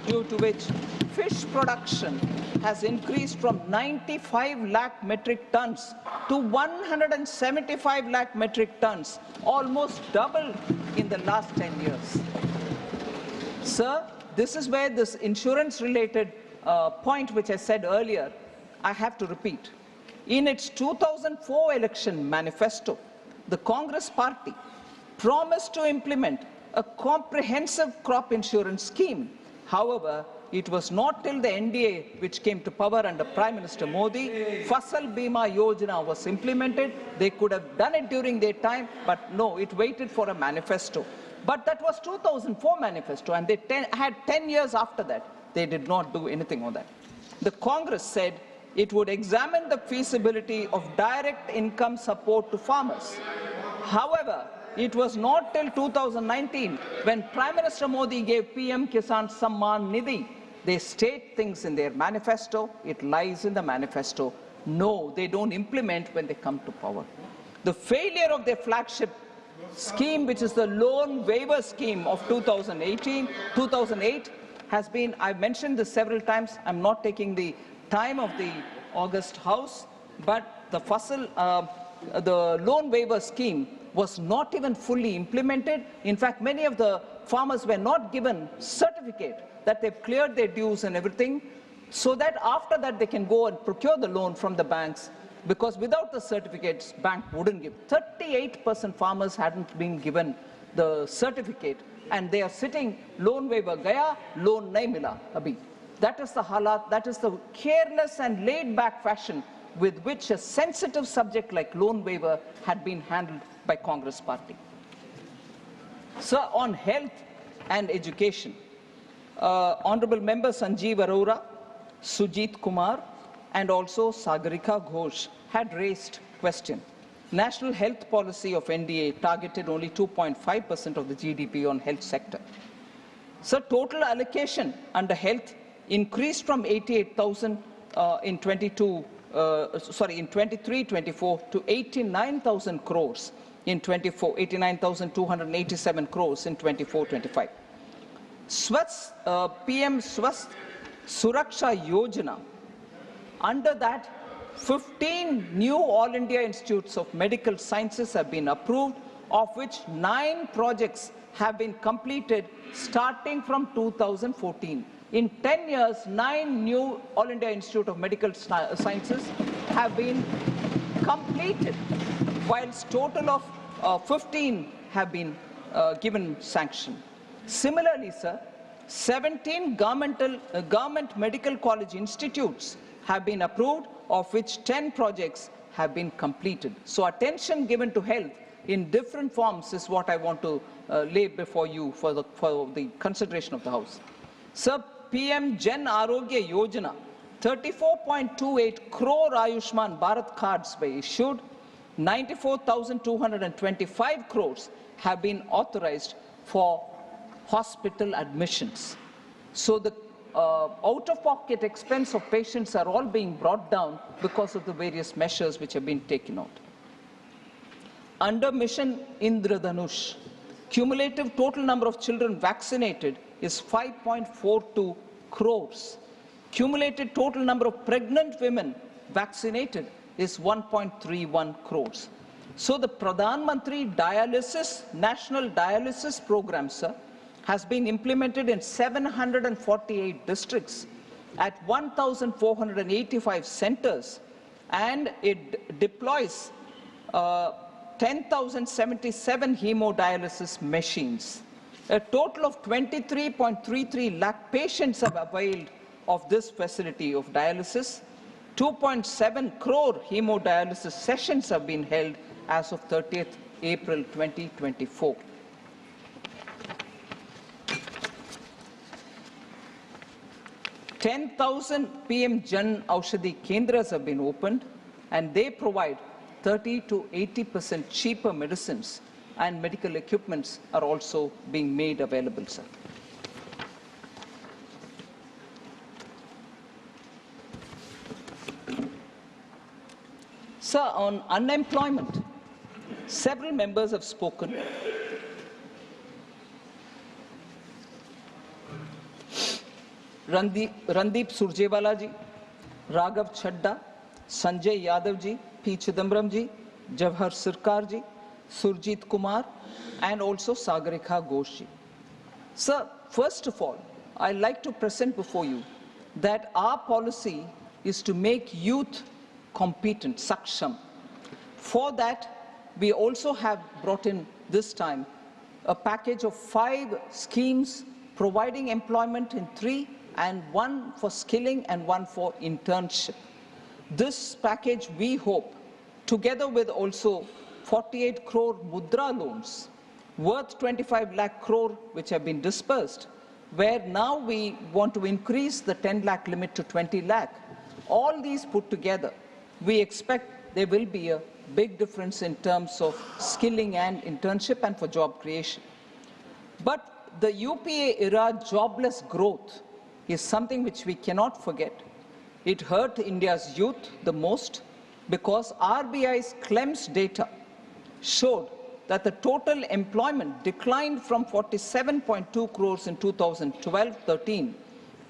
due to which fish production has increased from 95 lakh metric tons to 175 lakh metric tons, almost double in the last 10 years. Sir, this is where this insurance-related point which I said earlier, I have to repeat. In its 2004 election manifesto, the Congress party promised to implement a comprehensive crop insurance scheme. However, it was not till the NDA, which came to power under Prime Minister Modi, Fasal Bima Yojana was implemented. They could have done it during their time, but no, it waited for a manifesto. But that was 2004 manifesto, and they had 10 years after that. They did not do anything on that. The Congress said it would examine the feasibility of direct income support to farmers. However, it was not till 2019 when Prime Minister Modi gave PM Kisan Samman Nidhi. They state things in their manifesto, it lies in the manifesto. No, they don't implement when they come to power. The failure of their flagship scheme, which is the loan waiver scheme of 2008, has been, I've mentioned this several times, I'm not taking the time of the August House, but the loan waiver scheme was not even fully implemented. In fact, many of the farmers were not given certificate that they've cleared their dues and everything, so that after that they can go and procure the loan from the banks, because without the certificates, bank wouldn't give. 38% farmers hadn't been given the certificate, and they are sitting, loan waiver gaya, loan nahi mila abhi. That is the halat, that is the careless and laid-back fashion with which a sensitive subject like loan waiver had been handled by Congress party. Sir, on health and education, Honorable Member Sanjeev Arora, Sujit Kumar, and also Sagarika Ghosh had raised question. National health policy of NDA targeted only 2.5% of the GDP on health sector. So total allocation under health increased from 88,000 in 23-24 to 89,000 crores in 24, 89,287 crores in 24-25. PM Swasth Suraksha Yojana, under that 15 new All India Institutes of Medical Sciences have been approved, of which 9 projects have been completed starting from 2014. In 10 years, 9 new All India Institute of Medical Sciences have been completed, whilst total of 15 have been given sanction. Similarly, sir, 17 government medical college institutes have been approved, of which 10 projects have been completed. So attention given to health in different forms is what I want to lay before you for the consideration of the House. Sir, PM Jan Arogya Yojana, 34.28 crore Ayushman Bharat cards were issued, 94,225 crores have been authorized for hospital admissions. So the out-of-pocket expense of patients are all being brought down because of the various measures which have been taken out. Under Mission Indradhanush, cumulative total number of children vaccinated is 5.42 crores. Cumulative total number of pregnant women vaccinated is 1.31 crores. So the Pradhan Mantri Dialysis, National Dialysis Program, sir, has been implemented in 748 districts at 1,485 centers, and it deploys 10,077 hemodialysis machines. A total of 23.33 lakh patients have availed of this facility of dialysis. 2.7 crore hemodialysis sessions have been held as of 30th April 2024. 10,000 PM Jan Aushadhi Kendras have been opened, and they provide 30 to 80% cheaper medicines, and medical equipments are also being made available, sir. Sir, on unemployment, several members have spoken. Randeep Surjewala ji, Raghav Chadda, Sanjay Yadav ji, P. Chidambaram ji, Jawahar Sirkar ji, Surjit Kumar, and also Sagarika Ghosh ji. Sir, first of all, I'd like to present before you that our policy is to make youth competent, saksham. For that, we also have brought in this time a package of 5 schemes providing employment in 3, and 1 for skilling and 1 for internship. This package, we hope, together with also 48 crore mudra loans worth 25 lakh crore which have been dispersed, where now we want to increase the 10 lakh limit to 20 lakh. All these put together, we expect there will be a big difference in terms of skilling and internship and for job creation. But the UPA era jobless growth is something which we cannot forget. It hurt India's youth the most because RBI's CLEMS data showed that the total employment declined from 47.2 crores in 2012-13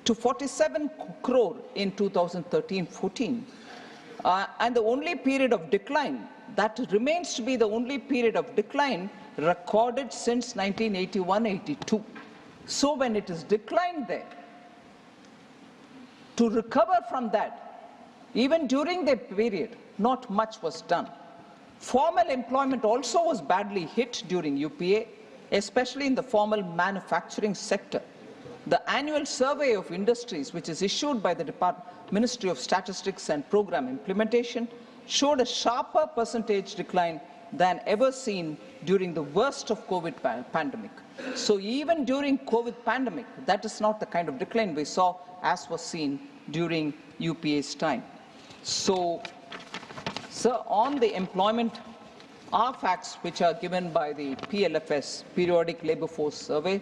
to 47 crore in 2013-14. And the only period of decline, that remains to be the only period of decline recorded since 1981-82. So when it is declined there, to recover from that, even during the period, not much was done. Formal employment also was badly hit during UPA, especially in the formal manufacturing sector. The annual survey of industries, which is issued by the Ministry of Statistics and Program Implementation, showed a sharper percentage decline than ever seen during the worst of COVID pandemic. So even during COVID pandemic, that is not the kind of decline we saw as was seen during UPA's time. So, sir, on the employment, our facts which are given by the PLFS, Periodic Labour Force Survey,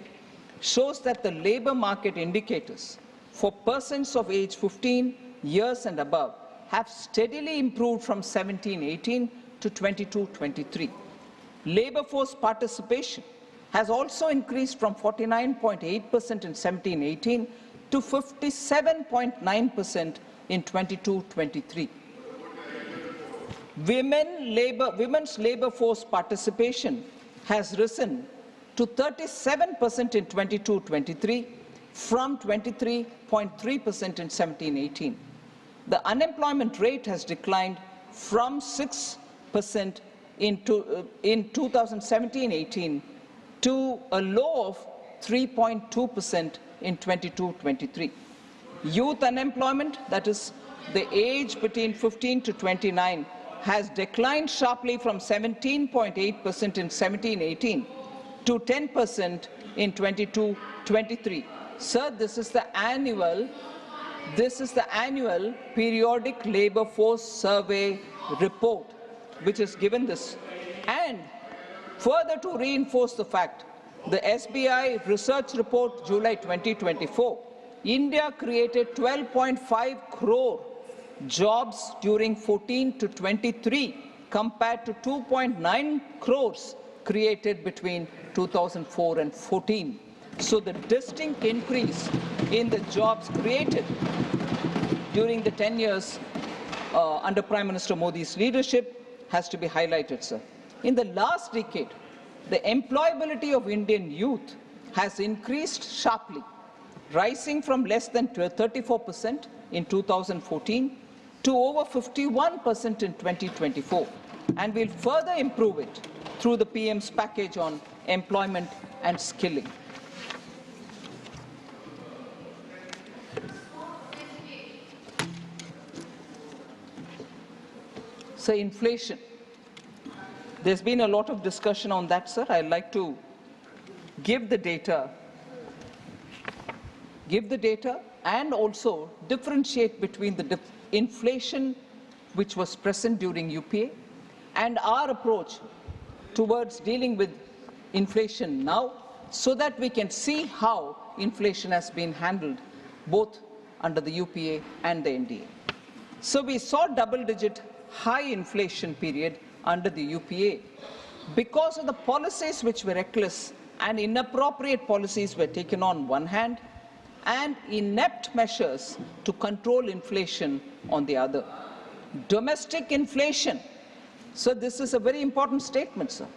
shows that the labour market indicators for persons of age 15 years and above have steadily improved from 17-18 to 22-23. Labour force participation has also increased from 49.8% in 17-18 to 57.9% in 22-23. Women's labour force participation has risen to 37% in 22-23 from 23.3% in 17-18. The unemployment rate has declined from 6% in 2017-18 to a low of 3.2% in 22-23. Youth unemployment, that is the age between 15 to 29, has declined sharply from 17.8% in 17-18 to 10% in 22-23. Sir, this is the annual periodic labour force survey report which is given this. And further to reinforce the fact, the SBI research report July 2024, India created 12.5 crore jobs during 14 to 23 compared to 2.9 crores created between 2004 and 14. So the distinct increase in the jobs created during the 10 years under Prime Minister Modi's leadership has to be highlighted, sir. In the last decade, the employability of Indian youth has increased sharply, rising from less than 34% in 2014 to over 51% in 2024, and will further improve it through the PM's package on employment and skilling. So inflation. There's been a lot of discussion on that, sir. I'd like to give the data and also differentiate between the inflation which was present during UPA and our approach towards dealing with inflation now, so that we can see how inflation has been handled both under the UPA and the NDA. So we saw double-digit high inflation period under the UPA because of the policies which were reckless and inappropriate policies were taken on one hand, and inept measures to control inflation on the other. Domestic inflation. So this is a very important statement, sir.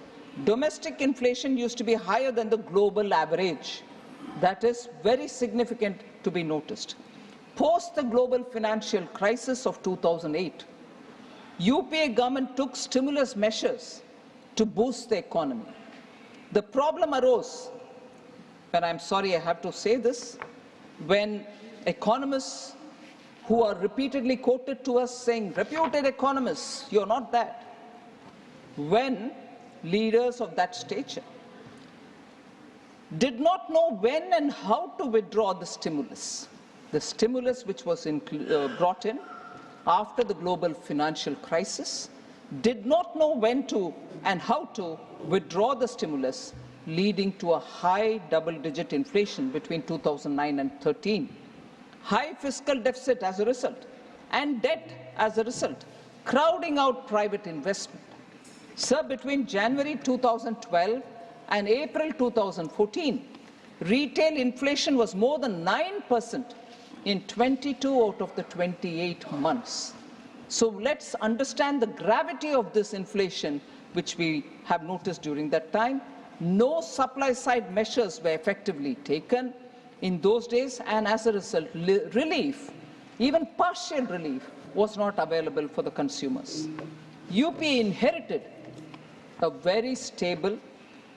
Domestic inflation used to be higher than the global average. That is very significant to be noticed. Post the global financial crisis of 2008, UPA government took stimulus measures to boost the economy. The problem arose, and I'm sorry I have to say this, when economists who are repeatedly quoted to us saying, reputed economists, you're not that, when leaders of that stature did not know when and how to withdraw the stimulus which was brought in after the global financial crisis, did not know when to and how to withdraw the stimulus, leading to a high double-digit inflation between 2009 and 13. High fiscal deficit as a result, and debt as a result, crowding out private investment. Sir, between January 2012 and April 2014, retail inflation was more than 9% in 22 out of the 28 months. So let's understand the gravity of this inflation which we have noticed during that time. No supply-side measures were effectively taken in those days, and as a result, relief, even partial relief, was not available for the consumers. UP inherited a very stable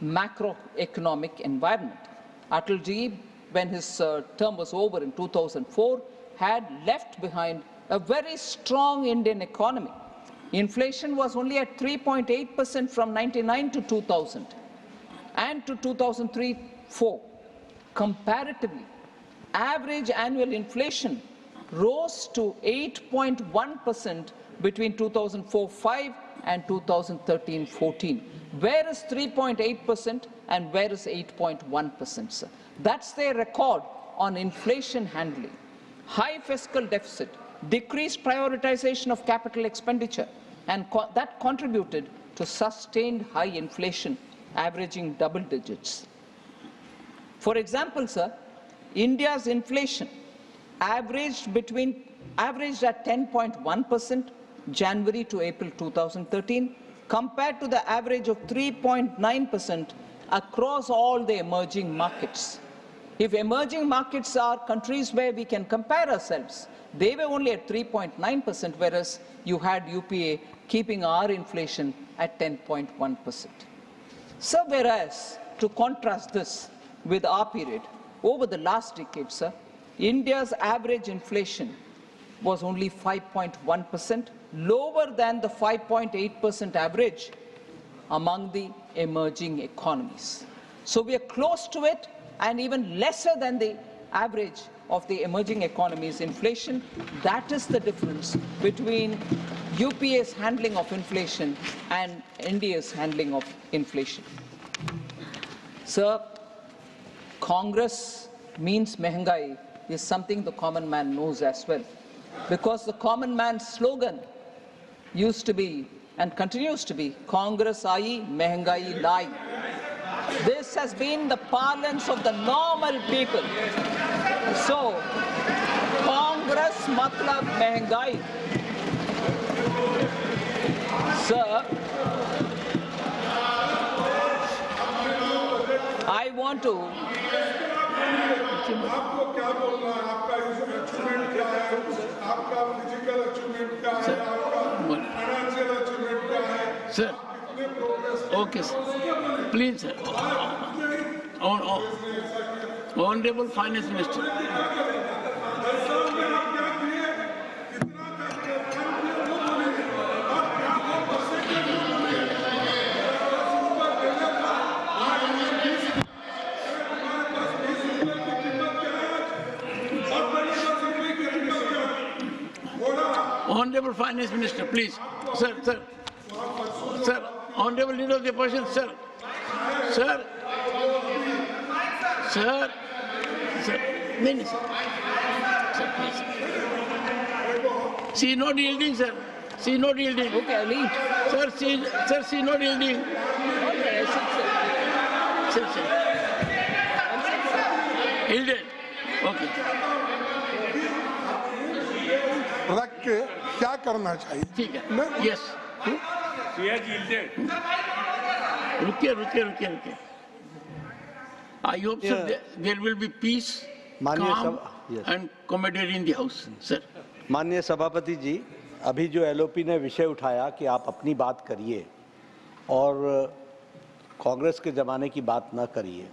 macroeconomic environment. Atalji, when his term was over in 2004, had left behind a very strong Indian economy. Inflation was only at 3.8% from 99 to 2000 and to 2003-04. Comparatively, average annual inflation rose to 8.1% between 2004-05 and 2013-14. Where is 3.8% and where is 8.1%, sir? That's their record on inflation handling. High fiscal deficit, decreased prioritization of capital expenditure, and that contributed to sustained high inflation, averaging double digits. For example, sir, India's inflation averaged at 10.1% January to April 2013, compared to the average of 3.9% across all the emerging markets. If emerging markets are countries where we can compare ourselves, they were only at 3.9%, whereas you had UPA keeping our inflation at 10.1%. So whereas, to contrast this with our period, over the last decade, sir, India's average inflation was only 5.1%, lower than the 5.8% average among the emerging economies. So we are close to it and even lesser than the average of the emerging economies' inflation. That is the difference between UPA's handling of inflation and India's handling of inflation. Sir, Congress means mehengai is something the common man knows as well, because the common man's slogan used to be and continues to be Congress aayi, mehengai lai. This has been the parlance of the normal people. So, Congress matlab mehengai. Sir, I want to. आपको क्या बोलना है? आपका achievement क्या है? आपका physical achievement क्या है? आपका फाइनेंशियल अचीवमेंट क्या है? Sir. कितने progress? Okay, sir. Please, sir. Honorable Finance Minister. Honorable Finance Minister, please. Sir. Honorable Leader of the Opposition, sir. No, sir, please. She is not yielding, sir. She is not yielding. Okay, I'll leave. Sir, she is not yielding. Okay, I said, Sir. Yielded. Okay. रख के क्या करना चाहिए? ठीक है. Yes. रुकिए. I hope, sir, there will be peace, calm, and camaraderie in the house, sir. माननीय सभापति जी, अभी जो एलओपी ने विषय उठाया कि आप अपनी बात करिए और कांग्रेस के ज़माने की बात ना करिए,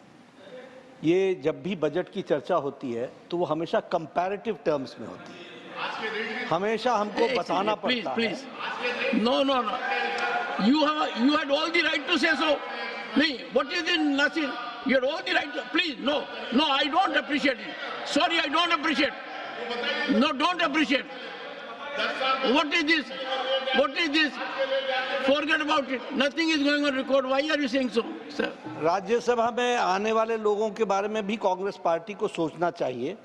ये जब भी बजट की चर्चा होती है तो वो हमेशा कंपैरेटिव टर्म्स में होती है, हमेशा हमको बताना पड़ता है। Please. No. You had all the right to say so. No, what is it, Nasir? You had all the right to. Please, no, I don't appreciate it. Sorry, I don't appreciate. No, don't appreciate. What is this? Forget about it. Nothing is going on record. Why are you saying so, sir? Rajya Sabha में आने वाले लोगों के बारे में भी Congress party को सोचना चाहिए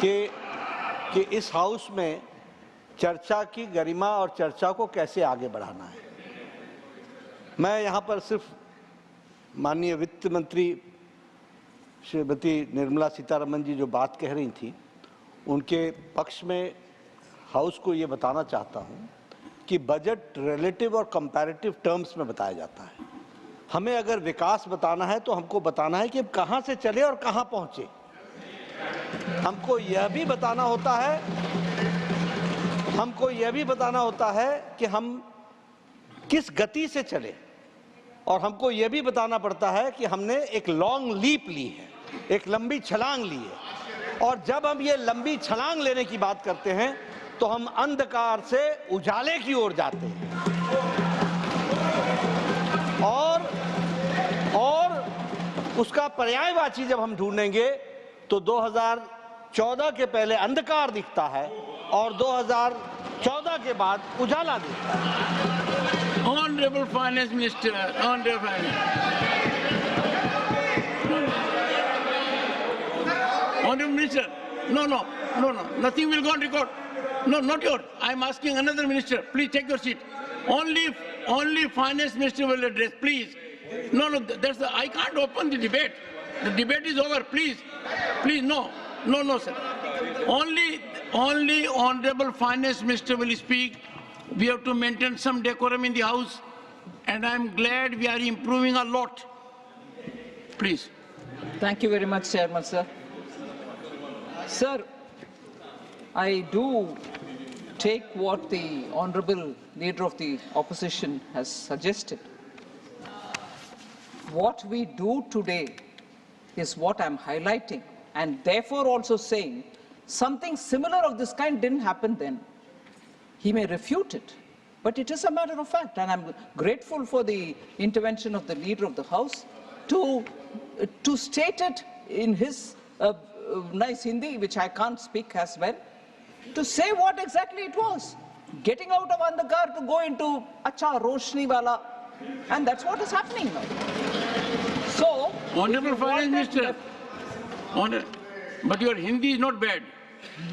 कि इस हाउस में चर्चा की गरिमा और चर्चा को कैसे आगे बढ़ाना है। मैं यहाँ पर सिर्फ माननीय वित्त मंत्री श्रीमती निर्मला सीतारमन जी जो बात कह रही थी उनके पक्ष में हाउस को ये बताना चाहता हूँ कि बजट रिलेटिव और कंपैरेटिव टर्म्स में बताया जाता है। हमें अगर विकास बताना है तो हमको बताना है कि कहाँ से चले और कहाँ पहुँचे। हमको यह भी बताना होता है कि हम किस गति से चले, और हमको यह भी बताना पड़ता है कि हमने एक लॉन्ग लीप ली है, एक लंबी छलांग ली है, और जब हम ये लंबी छलांग लेने की बात करते हैं तो हम अंधकार से उजाले की ओर जाते हैं, और उसका पर्यायवाची जब हम ढूंढेंगे तो 2014 के पहले अंधकार दिखता है और 2014 के बाद उजाला दिखता है। Honorable Finance Minister, Honorable Minister, Nothing will go on record. No, not yours. I'm asking another minister. Please take your seat. Only finance minister will address. Please. No. I can't open the debate. The debate is over. Please, no, sir. Only honorable finance minister will speak. We have to maintain some decorum in the house, and I'm glad we are improving a lot. Please. Thank you very much, Chairman, sir. Sir, I do take what the Honorable Leader of the Opposition has suggested. What we do today is what I'm highlighting, and therefore also saying something similar of this kind didn't happen then. He may refute it, but it is a matter of fact, and I'm grateful for the intervention of the Leader of the House to state it in his nice Hindi, which I can't speak as well, to say what exactly it was. Getting out of Andhakar to go into Acha Roshni Wala, and that's what is happening now. So, Honorable Finance Minister, but your Hindi is not bad.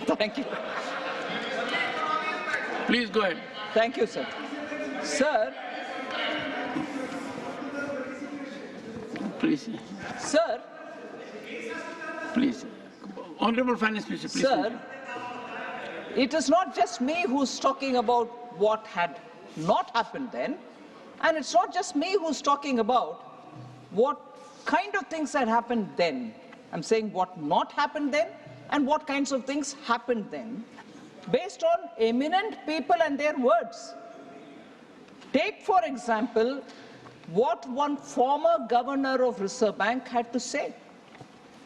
Thank you. Please go ahead. Thank you, sir. Sir. Please. Sir. Please. Honorable Finance Minister, please. Sir, it is not just me who's talking about what had not happened then, and it's not just me who's talking about what kind of things had happened then. I'm saying what not happened then and what kinds of things happened then, based on eminent people and their words. Take, for example, what one former governor of Reserve Bank had to say.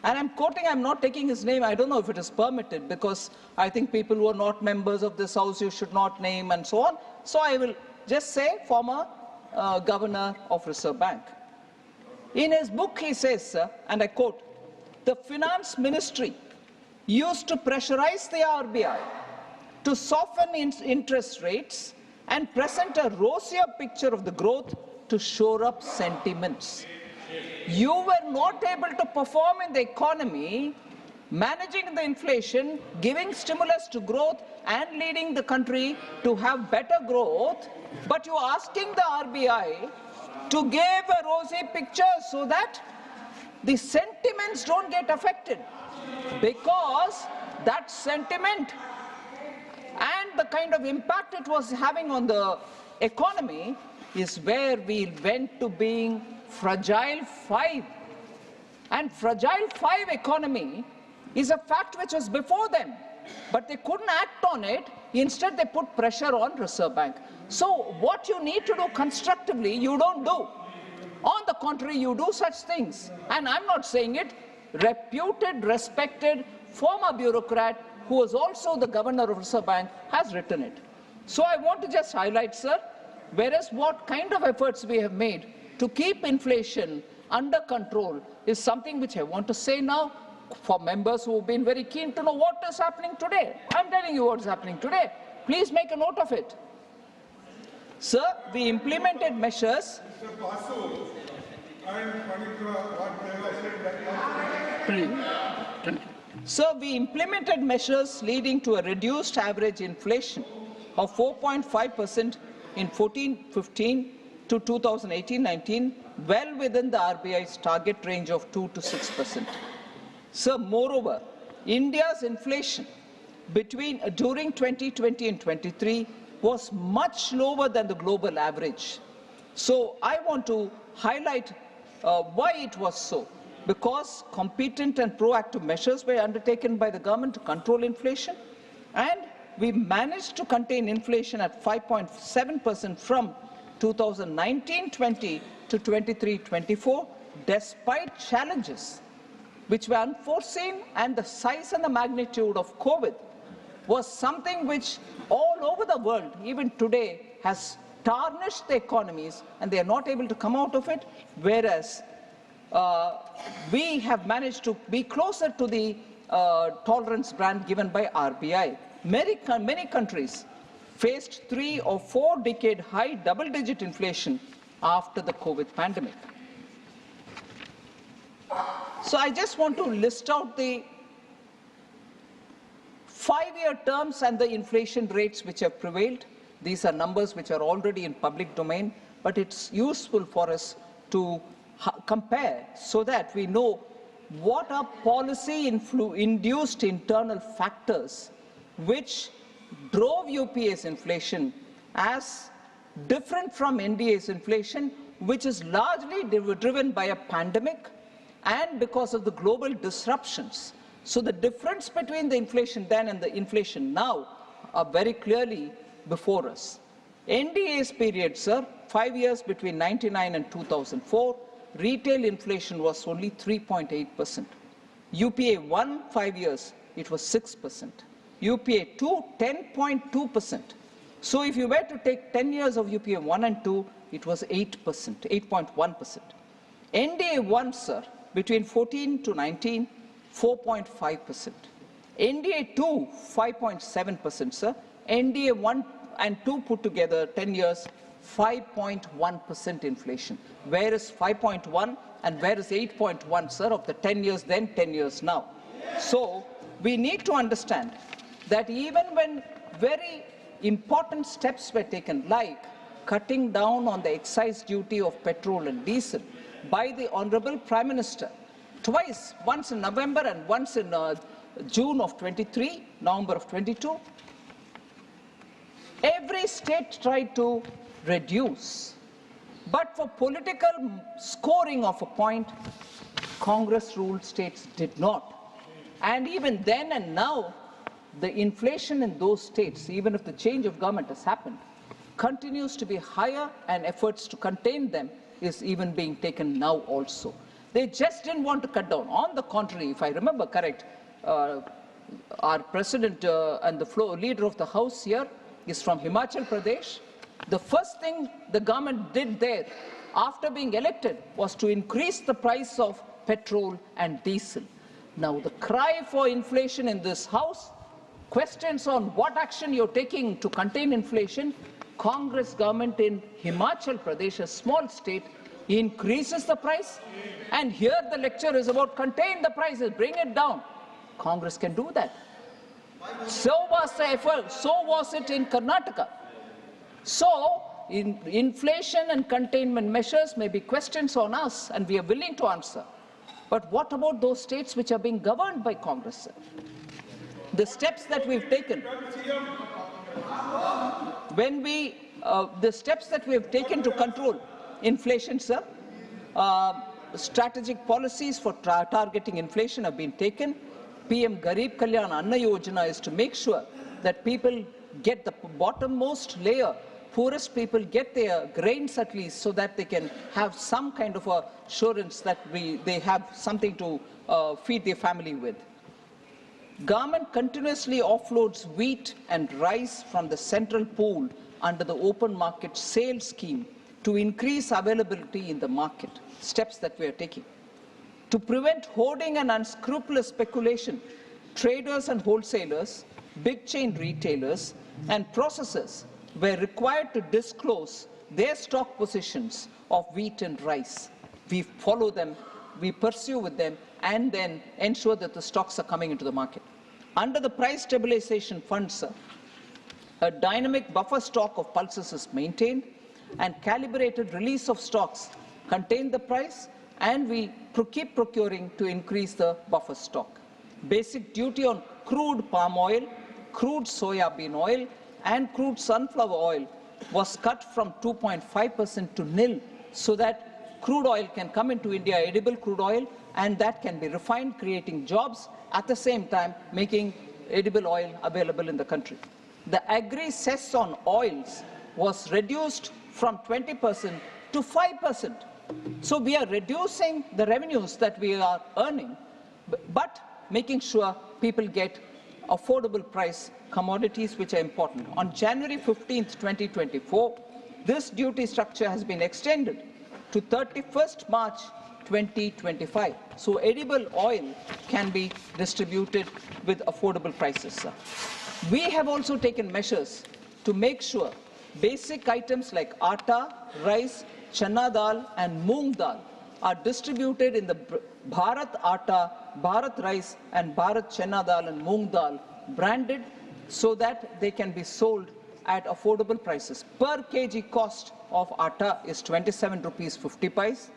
And I'm quoting, I'm not taking his name, I don't know if it is permitted, because I think people who are not members of this house you should not name and so on. So I will just say former governor of Reserve Bank. In his book he says, sir, and I quote, "The finance ministry used to pressurize the RBI to soften interest rates and present a rosier picture of the growth to shore up sentiments. You were not able to perform in the economy, managing the inflation, giving stimulus to growth and leading the country to have better growth, but you're asking the RBI to give a rosy picture so that the sentiments don't get affected, because that sentiment and the kind of impact it was having on the economy is where we went to being fragile 5. And fragile 5 economy is a fact which was before them, but they couldn't act on it. Instead, they put pressure on Reserve Bank. So what you need to do constructively, you don't do. On the contrary, you do such things. And I'm not saying it. Reputed, respected, former bureaucrat who was also the governor of Reserve Bank has written it. So I want to just highlight, sir, whereas what kind of efforts we have made to keep inflation under control is something which I want to say now for members who have been very keen to know what is happening today. I'm telling you what is happening today. Please make a note of it. Sir, we implemented measures. Sir, we implemented measures leading to a reduced average inflation of 4.5% in 14-15 to 2018-19, well within the RBI's target range of 2 to 6%. Sir, moreover, India's inflation during 2020 and 23 was much lower than the global average. So I want to highlight why it was so. Because competent and proactive measures were undertaken by the government to control inflation, and we managed to contain inflation at 5.7% from 2019-20 to 23-24, despite challenges which were unforeseen, and the size and the magnitude of COVID was something which all over the world, even today, has tarnished the economies, and they are not able to come out of it, whereas we have managed to be closer to the tolerance band given by RBI. Many countries faced 3 or 4 decade high double-digit inflation after the COVID pandemic. So I just want to list out the 5-year terms and the inflation rates which have prevailed. These are numbers which are already in public domain, but it's useful for us to compare so that we know what are policy-induced internal factors which drove UPA's inflation as different from NDA's inflation, which is largely driven by a pandemic and because of the global disruptions. So the difference between the inflation then and the inflation now are very clearly before us. NDA's period, sir, 5 years between 1999 and 2004, retail inflation was only 3.8%. UPA 1, 5 years, it was 6%. UPA 2, 10.2%. So if you were to take 10 years of UPA 1 and 2, it was 8%, 8.1%. NDA 1, sir, between 14 to 19, 4.5%. NDA 2, 5.7%, sir. NDA 1 and 2 put together, 10 years, 5.1% inflation. Where is 5.1 and where is 8.1, sir, of the 10 years then, 10 years now? So we need to understand that even when very important steps were taken, like cutting down on the excise duty of petrol and diesel by the Honorable Prime Minister, twice, once in November and once in June of 23, November of 22, every state tried to reduce. But for political scoring of a point, Congress-ruled states did not. And even then and now, the inflation in those states, even if the change of government has happened, continues to be higher, and efforts to contain them is even being taken now also. They just didn't want to cut down. On the contrary, if I remember correct, our president and the leader of the House here is from Himachal Pradesh. The first thing the government did there after being elected was to increase the price of petrol and diesel. Now the cry for inflation in this House, questions on what action you're taking to contain inflation. Congress government in Himachal Pradesh, a small state, increases the price, and here the lecture is about contain the prices, bring it down. Congress can do that. So was the effort, so was it in Karnataka. So inflation and containment measures may be questions on us, and we are willing to answer. But what about those states which are being governed by Congress, sir? The steps that we've taken, the steps that we have taken to control inflation, sir, strategic policies for targeting inflation have been taken. PM Garib Kalyan Anna Yojana is to make sure that people get the bottommost layer, poorest people get their grains at least, so that they can have some kind of assurance that they have something to feed their family with. Government continuously offloads wheat and rice from the central pool under the open market sales scheme to increase availability in the market, steps that we are taking. To prevent hoarding and unscrupulous speculation, traders and wholesalers, big chain retailers and processors were required to disclose their stock positions of wheat and rice. We follow them, we pursue with them, and then ensure that the stocks are coming into the market. Under the price stabilization fund, sir, a dynamic buffer stock of pulses is maintained, and calibrated release of stocks contain the price, and we keep procuring to increase the buffer stock. Basic duty on crude palm oil, crude soya bean oil, and crude sunflower oil was cut from 2.5% to nil, so that crude oil can come into India, edible crude oil, and that can be refined, creating jobs, at the same time making edible oil available in the country. The agri-cess on oils was reduced from 20% to 5%. So we are reducing the revenues that we are earning, but making sure people get affordable price commodities which are important. On January 15th, 2024, this duty structure has been extended to 31st March 2025. So edible oil can be distributed with affordable prices, sir. We have also taken measures to make sure basic items like atta, rice, chana dal and moong dal are distributed in the Bharat Atta, Bharat Rice and Bharat Chana Dal and Moong Dal branded so that they can be sold at affordable prices. Per kg cost of atta is 27 rupees 50 paise.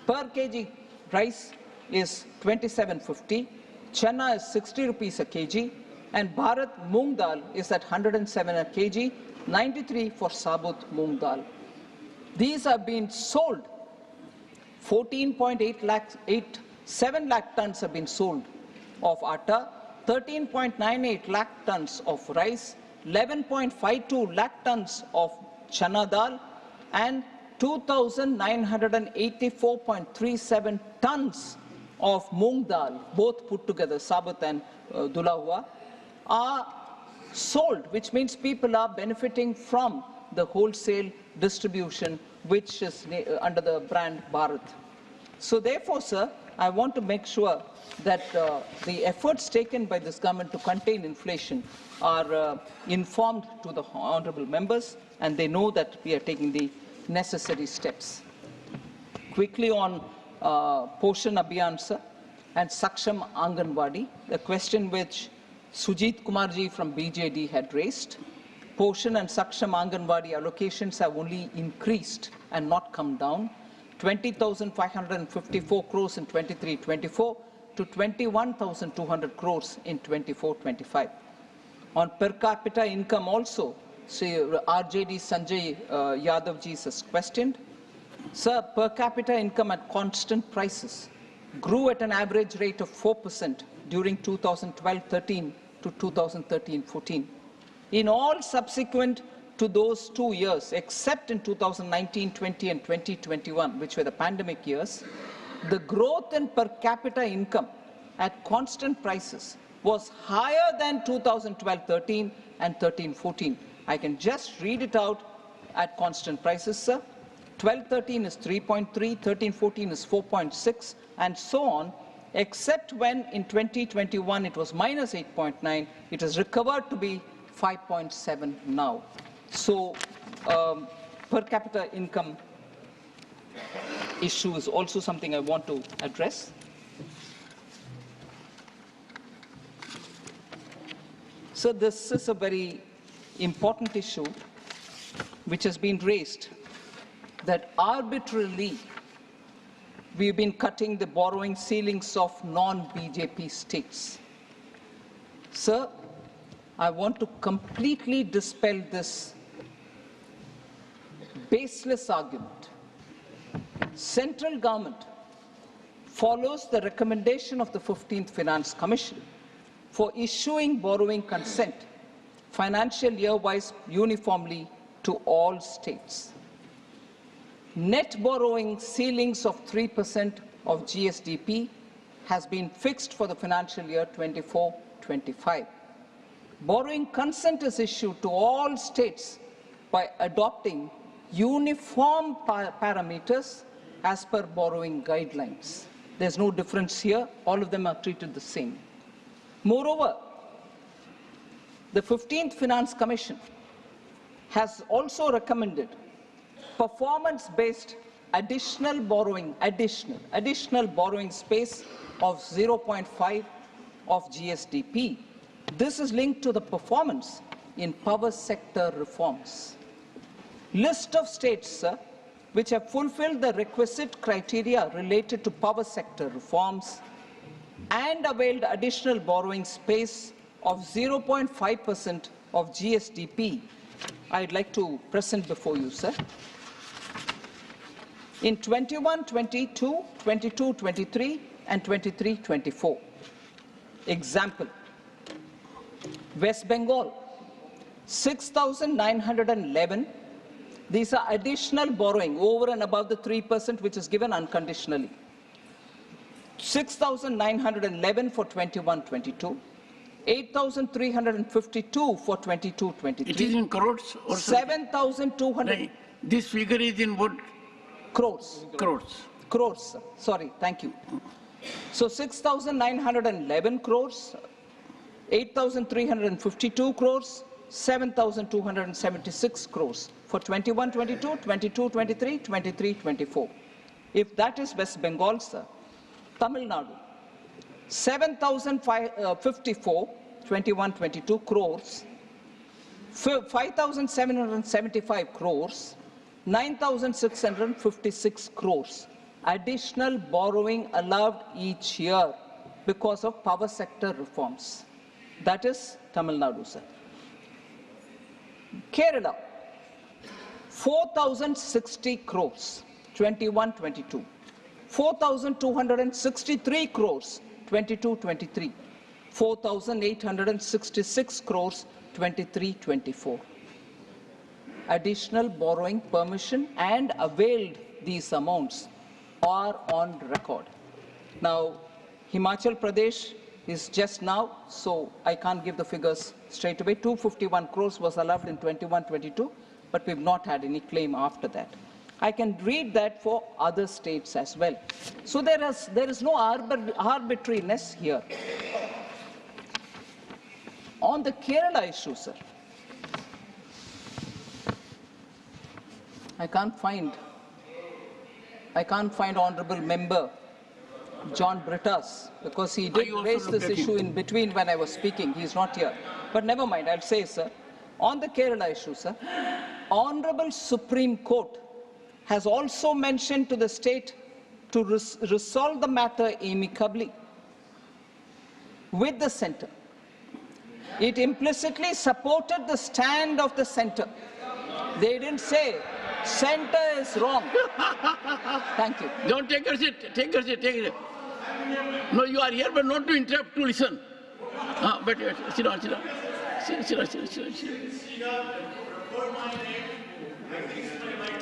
Per kg rice is 27.50. Chana is 60 rupees a kg. And Bharat Moong Dal is at 107 a kg, 93 for Sabut Moong Dal. These are being sold. 7 lakh tons have been sold of atta, 13.98 lakh tons of rice, 11.52 lakh tons of chana dal, and 2,984.37 tons of moong dal, both put together, Sabut and Dula Hua, are sold, which means people are benefiting from the wholesale distribution, which is under the brand Bharat. So therefore, sir, I want to make sure that the efforts taken by this government to contain inflation are informed to the honorable members, and they know that we are taking the necessary steps. Quickly on Poshan Abhiyan, sir, and Saksham Anganwadi, the question which Sujit Kumarji from BJD had raised. Poshan and Saksham Anganwadi allocations have only increased and not come down. 20,554 crores in 23-24 to 21,200 crores in 24-25. On per capita income also, RJD Sanjay Yadav ji has questioned. Sir, per capita income at constant prices grew at an average rate of 4% during 2012-13 to 2013-14. In all subsequent to those 2 years, except in 2019-20 and 2021, which were the pandemic years, the growth in per capita income at constant prices was higher than 2012-13 and 13-14. I can just read it out at constant prices, sir. 12-13 is 3.3, 13-14 is 4.6, and so on, except when in 2021 it was minus 8.9, it has recovered to be 5.7 now. So per capita income issue is also something I want to address. So this is a very important issue which has been raised, that arbitrarily we've been cutting the borrowing ceilings of non-BJP states. Sir, I want to completely dispel this baseless argument. Central government follows the recommendation of the 15th Finance Commission for issuing borrowing consent financial year-wise uniformly to all states. Net borrowing ceilings of 3% of GSDP has been fixed for the financial year 24-25. Borrowing consent is issued to all states by adopting uniform parameters as per borrowing guidelines. There's no difference here. All of them are treated the same. Moreover, the 15th Finance Commission has also recommended performance-based additional borrowing space of 0.5 of GSDP. This is linked to the performance in power sector reforms. List of states, sir, which have fulfilled the requisite criteria related to power sector reforms and availed additional borrowing space of 0.5% of GSDP, I'd like to present before you, sir. In 21-22, 22-23, and 23-24. Example, West Bengal, 6,911. These are additional borrowing over and above the 3% which is given unconditionally. 6,911 for 21-22. 8,352 for 22-23. It is in crores or 7,200. This figure is in what? Crores. Crores. Crores, sir. Sorry, thank you. So 6,911 crores, 8,352 crores, 7,276 crores for 21-22, 22-23, 23-24. If that is West Bengal, sir, Tamil Nadu, 7,054 21-22 crores, 5,775 crores, 9,656 crores. Additional borrowing allowed each year because of power sector reforms. That is Tamil Nadu, sir. Kerala, 4,060 crores, 21-22. 4,263 crores, 22-23. 4,866 crores, 23-24. Additional borrowing permission and availed these amounts are on record. Now, Himachal Pradesh is just now, so I can't give the figures straight away. 251 crores was allowed in 21-22, but we've not had any claim after that. I can read that for other states as well. So there is no arbitrariness here. On the Kerala issue, sir, I can't find Honorable Member John Brittas, because he did raise this issue in between when I was speaking. He's not here. But never mind, I'll say, sir, on the Kerala issue, sir, Honorable Supreme Court has also mentioned to the state to resolve the matter amicably with the centre. It implicitly supported the stand of the centre. They didn't say centre is wrong. Thank you. Don't take your seat. Take your seat. Take your seat. No, you are here, but not to interrupt, to listen. But sit down, sit down. Sit down.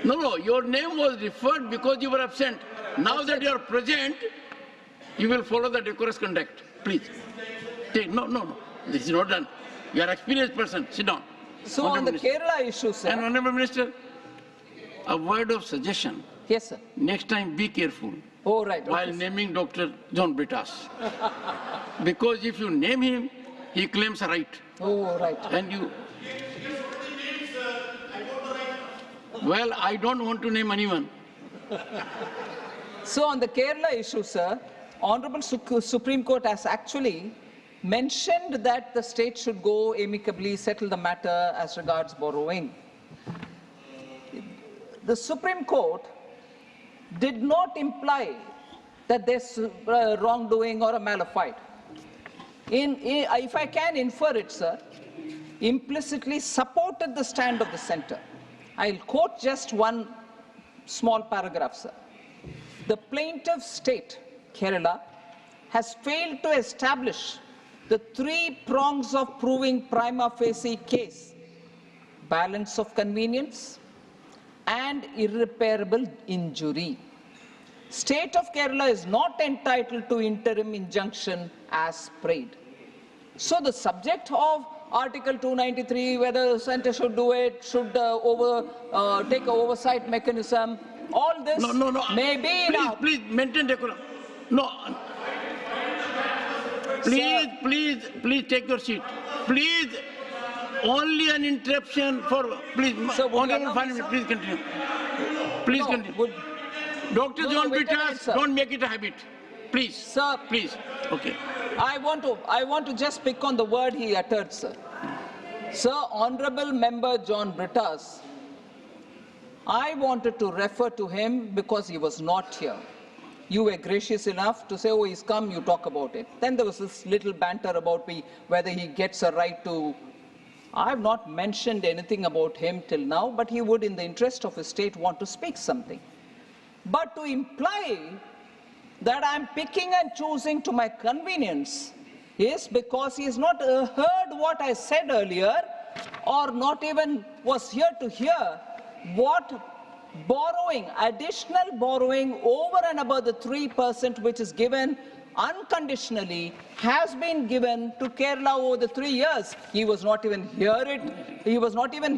No, your name was referred because you were absent. Now that you are present, you will follow the decorous conduct. Please. No. This is not done. You are an experienced person. Sit down. So on the Kerala issue, sir. And Honorable Minister, a word of suggestion. Yes, sir. Next time, be careful. Oh, right. While naming Dr. John Brittas. Because if you name him, he claims a right. Oh, right. And you... Well, I don't want to name anyone. So on the Kerala issue, sir, Honorable Supreme Court has actually mentioned that the state should go amicably settle the matter as regards borrowing. The Supreme Court did not imply that there's wrongdoing or a malafide. If I can infer it, sir, implicitly supported the stand of the centre. I'll quote just one small paragraph, sir. The plaintiff state, Kerala, has failed to establish the three prongs of proving prima facie case: balance of convenience and irreparable injury. State of Kerala is not entitled to interim injunction as prayed. So the subject of Article 293, whether the centre should do it, should take an oversight mechanism, all this may be enough. Please maintain decorum. No. Please take your seat. Please, only an interruption for, please, Honorable Finance, please continue. Please continue. Dr. John Brittas, don't make it a habit. Please. Sir. Please. Okay. I want to just pick on the word he uttered, sir. Sir, Honorable Member John Brittas, I wanted to refer to him because he was not here. You were gracious enough to say, oh, he's come, you talk about it. Then there was this little banter about whether he gets a right to... I have not mentioned anything about him till now, but he would, in the interest of his state, want to speak something. But to imply that I'm picking and choosing to my convenience is because he has not heard what I said earlier, or not even was here to hear what borrowing, additional borrowing over and above the 3% which is given unconditionally has been given to Kerala over the 3 years. He was not even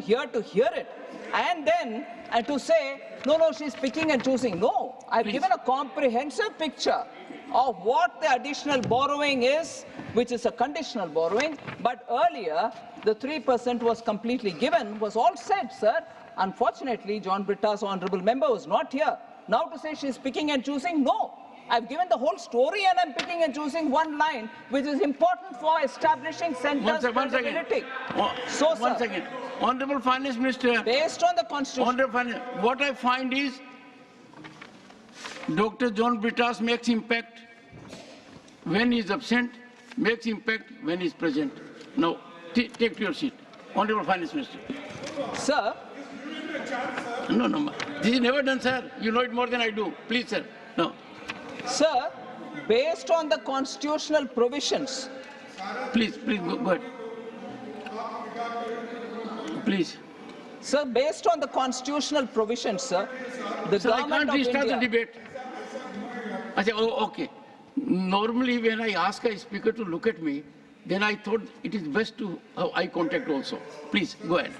here to hear it. And then to say, no, she's picking and choosing. No, I've given a comprehensive picture of what the additional borrowing is, which is a conditional borrowing. But earlier, the 3% was completely given, was all said, sir. Unfortunately, John Brittas, Honourable Member, was not here. Now to say she's picking and choosing, no. I've given the whole story and I'm picking and choosing one line which is important for establishing centre's credibility. So, one second. Honorable Finance Minister. Based on the Constitution. Honorable Finance, what I find is Dr. John Brittas makes impact when he is absent, makes impact when he is present. Now, take your seat. Honorable Finance Minister. Sir. No. This is never done, sir. You know it more than I do. Please, sir. No. Sir, based on the constitutional provisions. Please, go ahead. Please. Sir, based on the constitutional provisions, sir, the sir, government I can't restart of India... the debate. I say, oh, okay. Normally, when I ask a speaker to look at me, then I thought it is best to have eye contact also. Please, go ahead.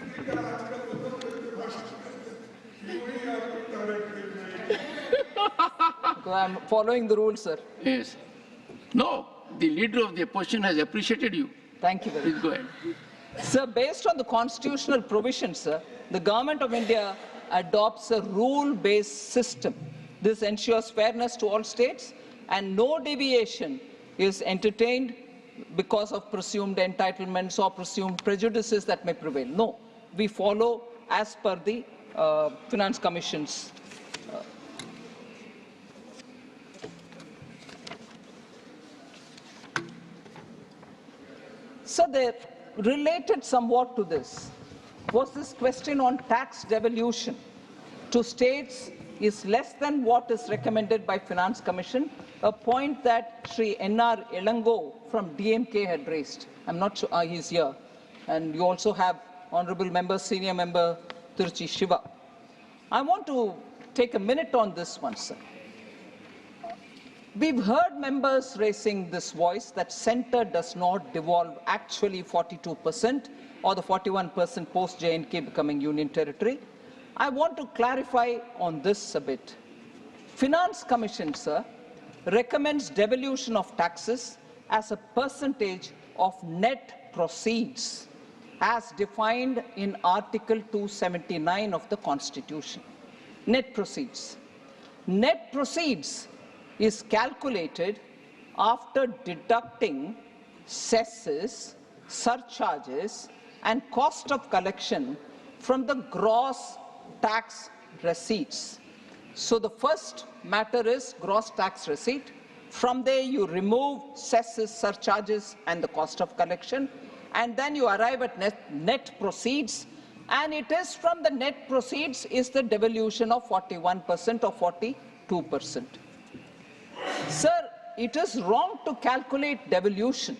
I'm following the rules, sir. Yes. No, the leader of the opposition has appreciated you. Thank you very much. Please go ahead. Sir, based on the constitutional provisions, sir, the government of India adopts a rule-based system. This ensures fairness to all states and no deviation is entertained because of presumed entitlements or presumed prejudices that may prevail. No, we follow as per the Finance Commission's So they're related somewhat to this. Was this question on tax devolution to states is less than what is recommended by Finance Commission, a point that Sri N.R. Elango from DMK had raised. I'm not sure he's here. And you also have Honorable Member, Senior Member Tiruchi Shiva. I want to take a minute on this one, sir. We've heard members raising this voice that centre does not devolve actually 42% or the 41% post-JNK becoming union territory. I want to clarify on this a bit. Finance Commission, sir, recommends devolution of taxes as a percentage of net proceeds as defined in Article 279 of the Constitution. Net proceeds. Net proceeds is calculated after deducting cesses, surcharges, and cost of collection from the gross tax receipts. So the first matter is gross tax receipt. From there you remove cesses, surcharges, and the cost of collection, and then you arrive at net proceeds, and it is from the net proceeds is the devolution of 41% or 42%. Sir, it is wrong to calculate devolution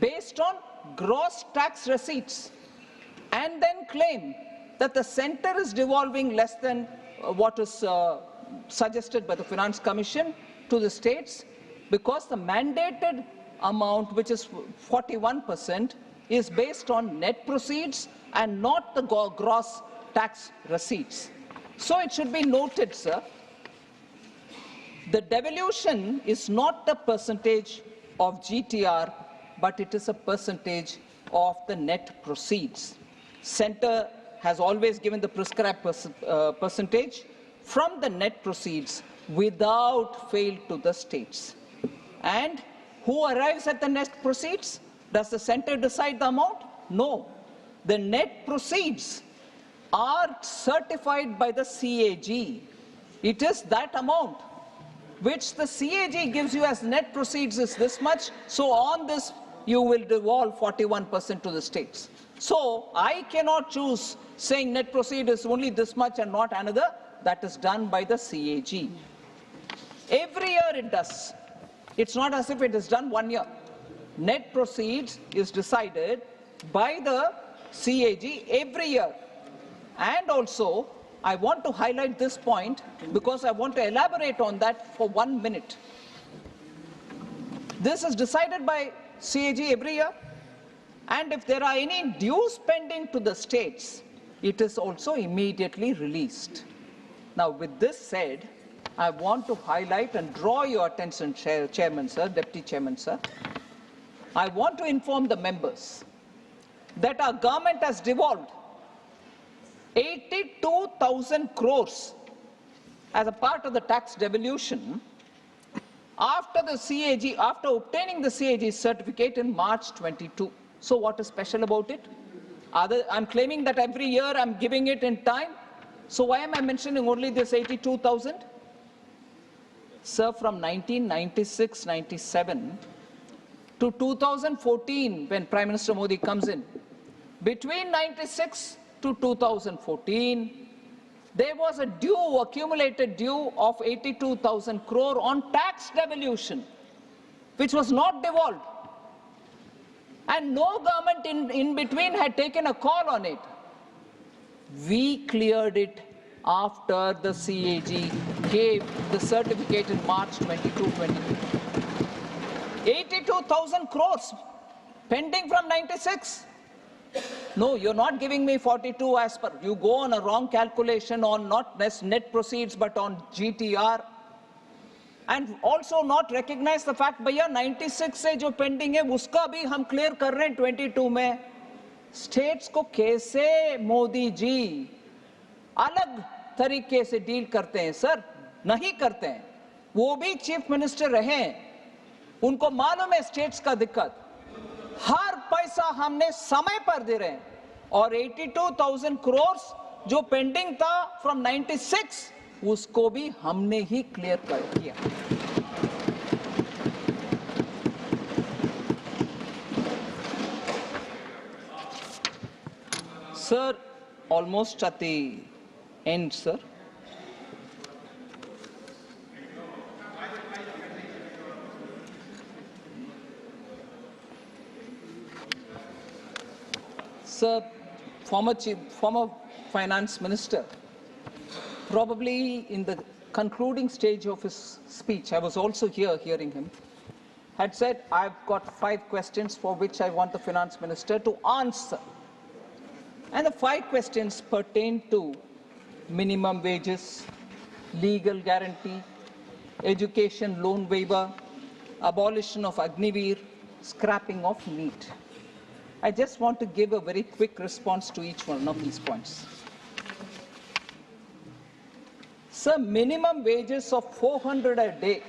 based on gross tax receipts and then claim that the centre is devolving less than what is suggested by the Finance Commission to the states, because the mandated amount, which is 41%, is based on net proceeds and not the gross tax receipts. So it should be noted, sir, the devolution is not a percentage of GTR, but it is a percentage of the net proceeds. Centre has always given the prescribed percentage from the net proceeds without fail to the states. And who arrives at the net proceeds? Does the centre decide the amount? No. The net proceeds are certified by the CAG. It is that amount which the CAG gives you as net proceeds is this much, so on this you will devolve 41% to the states. So I cannot choose saying net proceed is only this much and not another. That is done by the CAG. Every year it does. It's not as if it is done 1 year. Net proceeds is decided by the CAG every year. And also, I want to highlight this point because I want to elaborate on that for 1 minute. This is decided by CAG every year, and if there are any dues pending to the states, it is also immediately released. Now, with this said, I want to highlight and draw your attention, Chairman, sir, Deputy Chairman, sir. I want to inform the members that our government has devolved 82,000 crores as a part of the tax devolution after obtaining the CAG certificate in March 22. So what is special about it? I'm claiming that every year I'm giving it in time. So why am I mentioning only this 82,000? Sir, from 1996-97 to 2014, when Prime Minister Modi comes in, between 96 to 2014, there was a accumulated due of 82,000 crore on tax devolution, which was not devolved. And no government in between had taken a call on it. We cleared it after the CAG gave the certificate in March 22. 82,000 crores pending from 96. No, you're not giving me 42 as per. You go on a wrong calculation on not net proceeds but on GTR. And also not recognize the fact, भैया 96 से जो pending है, उसका भी हम clear कर रहे हैं 22 में. States को कैसे मोदी जी अलग तरीके से डील करते हैं सर? नहीं करते हैं. वो भी चीफ मिनिस्टर रहे, उनको मालूम है स्टेट्स का दिक्कत. हर पैसा हमने समय पर दे रहे हैं और 82,000 करोड़ जो पेंडिंग था फ्रॉम 96 उसको भी हमने ही क्लियर कर दिया. Sir, almost at the end, sir. Sir, former finance minister, probably in the concluding stage of his speech, I was also here hearing him, had said, I've got 5 questions for which I want the finance minister to answer. And the 5 questions pertain to minimum wages, legal guarantee, education loan waiver, abolition of Agniveer, scrapping of NEET. I just want to give a very quick response to each one of these points. Sir, minimum wages of 400 a day.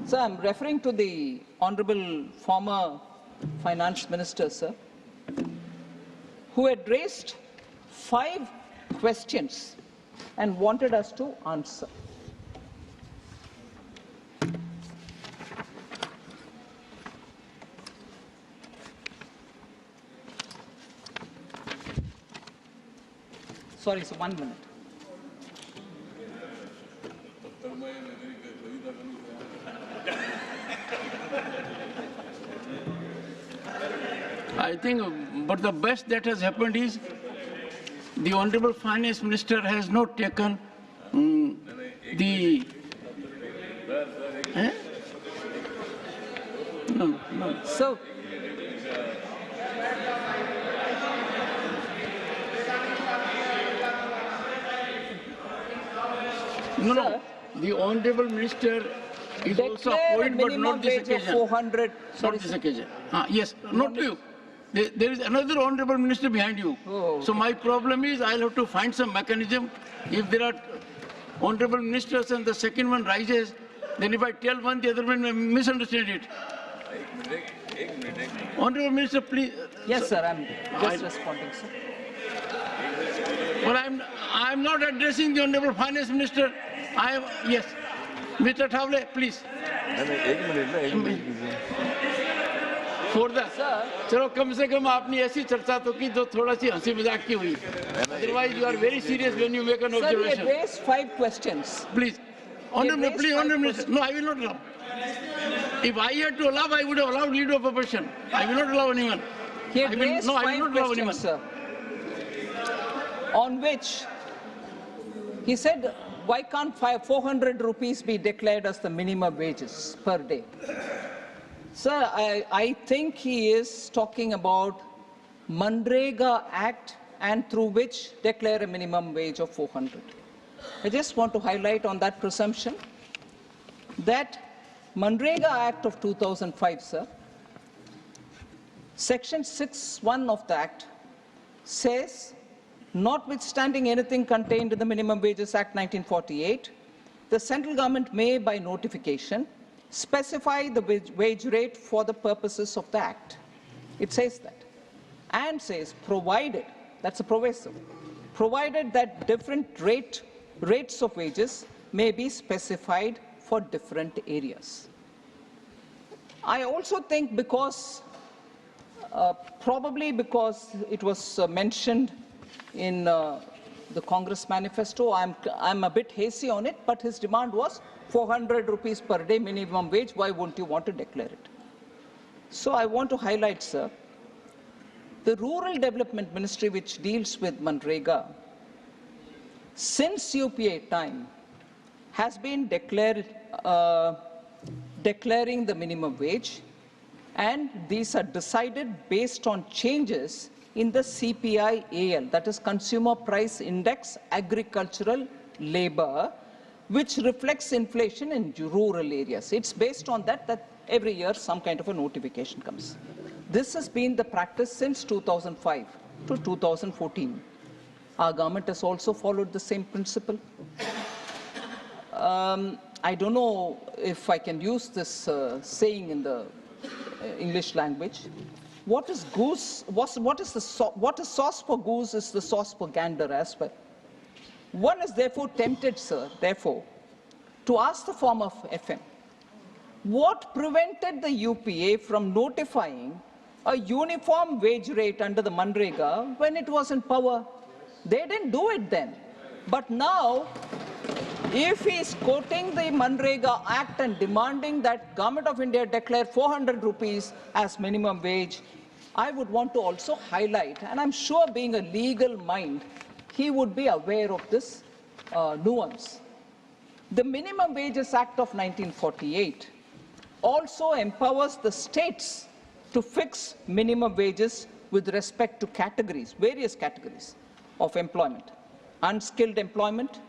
Sir, I'm referring to the Honorable former Finance Minister, sir, who had raised 5 questions and wanted us to answer. Sorry, sir, 1 minute. I think, but the best that has happened is the Honorable Finance Minister has not taken the... No. So, No. The Honorable Minister is also a point, but not this occasion. 400. Not this occasion. Yes, not to you. There is another Honorable Minister behind you. Oh, okay. So my problem is I'll have to find some mechanism. If there are Honorable Ministers and the second one rises, then if I tell one, the other one may misunderstand it. Honorable Minister, please. Yes, sir, I'm just responding, sir. Well, I'm not addressing the Honorable Finance Minister. Yes. Mr. Thavle, please. For the, चलो कम से कम आपने ऐसी चर्चा तो की जो थोड़ा सी हंसी मजाक की हुई. Otherwise, you are very serious when you make an observation. Sir, we raised 5 questions. Please. Honorable, please, Honorable Minister. No, I will not allow. If I had to allow, I would have allowed leader of opposition. I will not allow anyone. He had raised 5 I will not allow anyone. questions, sir, on which he said, why can't 400 rupees be declared as the minimum wages per day? Sir, I think he is talking about Manrega Act and through which declare a minimum wage of 400. I just want to highlight on that presumption that Manrega Act of 2005, sir, Section 6(1) of the Act notwithstanding anything contained in the Minimum Wages Act 1948, the central government may, by notification, specify the wage rate for the purposes of the Act. It says that. And says, provided, that's a proviso, provided that different rates of wages may be specified for different areas. I also think because, probably because it was mentioned in the Congress manifesto, I'm a bit hazy on it, but his demand was 400 rupees per day minimum wage. Why won't you want to declare it? So I want to highlight, sir, the Rural Development Ministry, which deals with Manrega, since UPA time, has been declaring the minimum wage, and these are decided based on changes in the CPI-AL, that is Consumer Price Index Agricultural Labor, which reflects inflation in rural areas. It's based on that every year some kind of a notification comes. This has been the practice since 2005 to 2014. Our government has also followed the same principle. I don't know if I can use this saying in the English language. What is sauce for goose is the sauce for gander as well. One is therefore tempted, sir, therefore, to ask the form of FM, what prevented the UPA from notifying a uniform wage rate under the Manrega when it was in power? They didn't do it then. But now, if he is quoting the Manrega Act and demanding that Government of India declare 400 rupees as minimum wage, I would want to also highlight, and I'm sure being a legal mind, he would be aware of this nuance. The Minimum Wages Act of 1948 also empowers the states to fix minimum wages with respect to categories, various categories of employment, unskilled employment,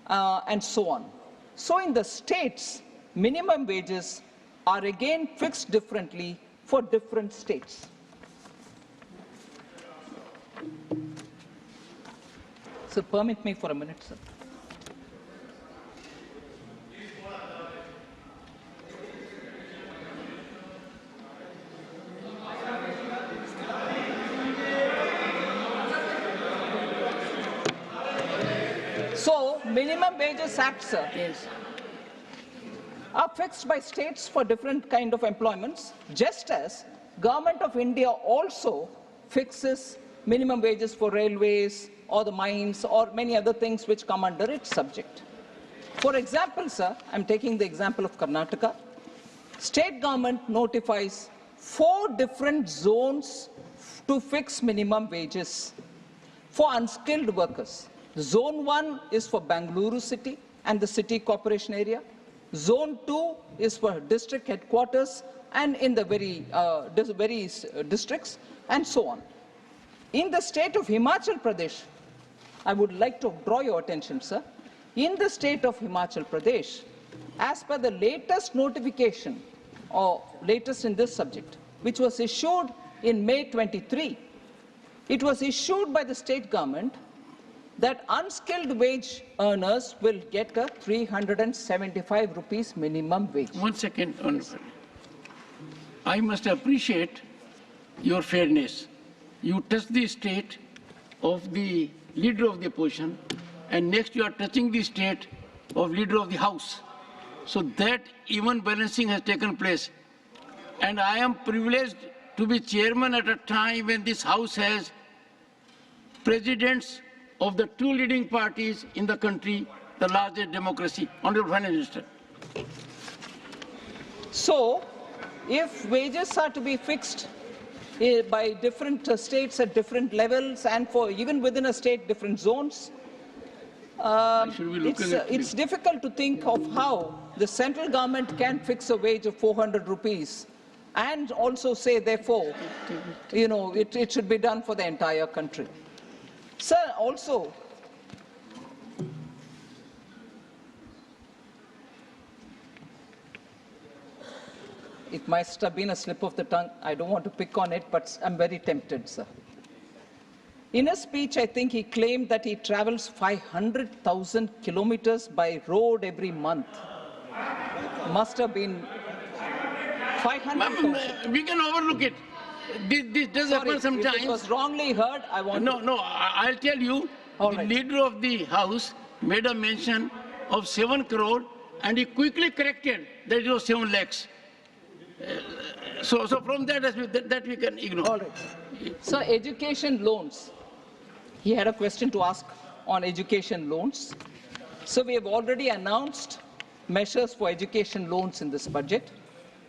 and so on. So in the states, minimum wages are again fixed differently for different states. So permit me for a minute, sir. So, Minimum Wages Act, sir, are fixed by states for different kind of employments, just as Government of India also fixes minimum wages for railways or the mines or many other things which come under its subject. For example, sir, I'm taking the example of Karnataka. State government notifies 4 different zones to fix minimum wages for unskilled workers. Zone 1 is for Bangalore city and the city corporation area. Zone 2 is for district headquarters and in the various districts, and so on. In the state of Himachal Pradesh, I would like to draw your attention, sir. In the state of Himachal Pradesh, as per the latest notification, or latest in this subject, which was issued in May 23, it was issued by the state government that unskilled wage earners will get a 375 rupees minimum wage. 1 second. Yes. I must appreciate your fairness. You touch the state of the leader of the opposition, and next you are touching the state of leader of the house. So that even balancing has taken place. And I am privileged to be chairman at a time when this house has presidents of the 2 leading parties in the country, the largest democracy. Honorable Finance Minister. So, if wages are to be fixed by different states at different levels and for even within a state different zones, it's difficult to think of how the central government can fix a wage of 400 rupees and also say, therefore, it should be done for the entire country. Sir, also, it must have been a slip of the tongue. I don't want to pick on it, but I'm very tempted, sir. In a speech, I think he claimed that he travels 500,000 kilometers by road every month. Must have been 500,000. We can overlook it. This does happen sometimes. If it was wrongly heard, I want I'll tell you, All the right. leader of the House made a mention of 7 crore and he quickly corrected that it was 7 lakhs. So from that we can ignore. All right. So education loans. He had a question to ask on education loans. So we have already announced measures for education loans in this budget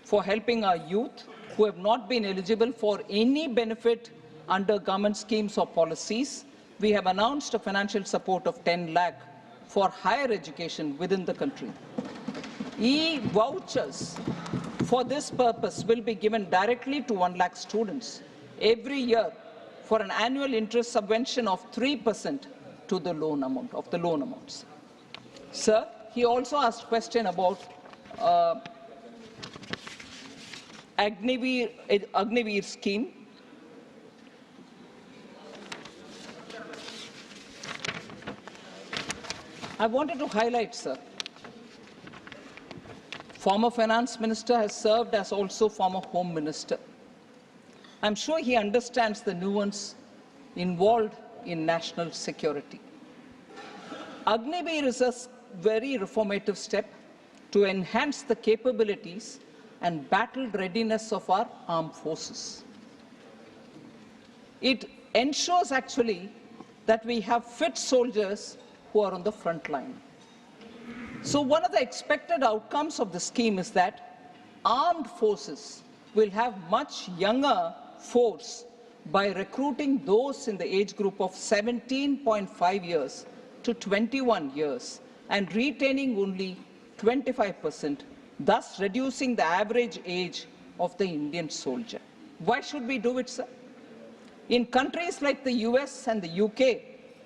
for helping our youth who have not been eligible for any benefit under government schemes or policies. We have announced a financial support of 10 lakh for higher education within the country. E-vouchers for this purpose will be given directly to 1 lakh students every year for an annual interest subvention of 3% to the loan amounts. Sir, he also asked a question about Agniveer scheme. I wanted to highlight, sir, former finance minister has served as also former home minister. I'm sure he understands the nuance involved in national security. Agniveer is a very reformative step to enhance the capabilities and battle readiness of our armed forces. It ensures actually that we have fit soldiers who are on the front line. So one of the expected outcomes of the scheme is that armed forces will have much younger force by recruiting those in the age group of 17.5 years to 21 years and retaining only 25%, thus reducing the average age of the Indian soldier. Why should we do it, sir? In countries like the US and the UK,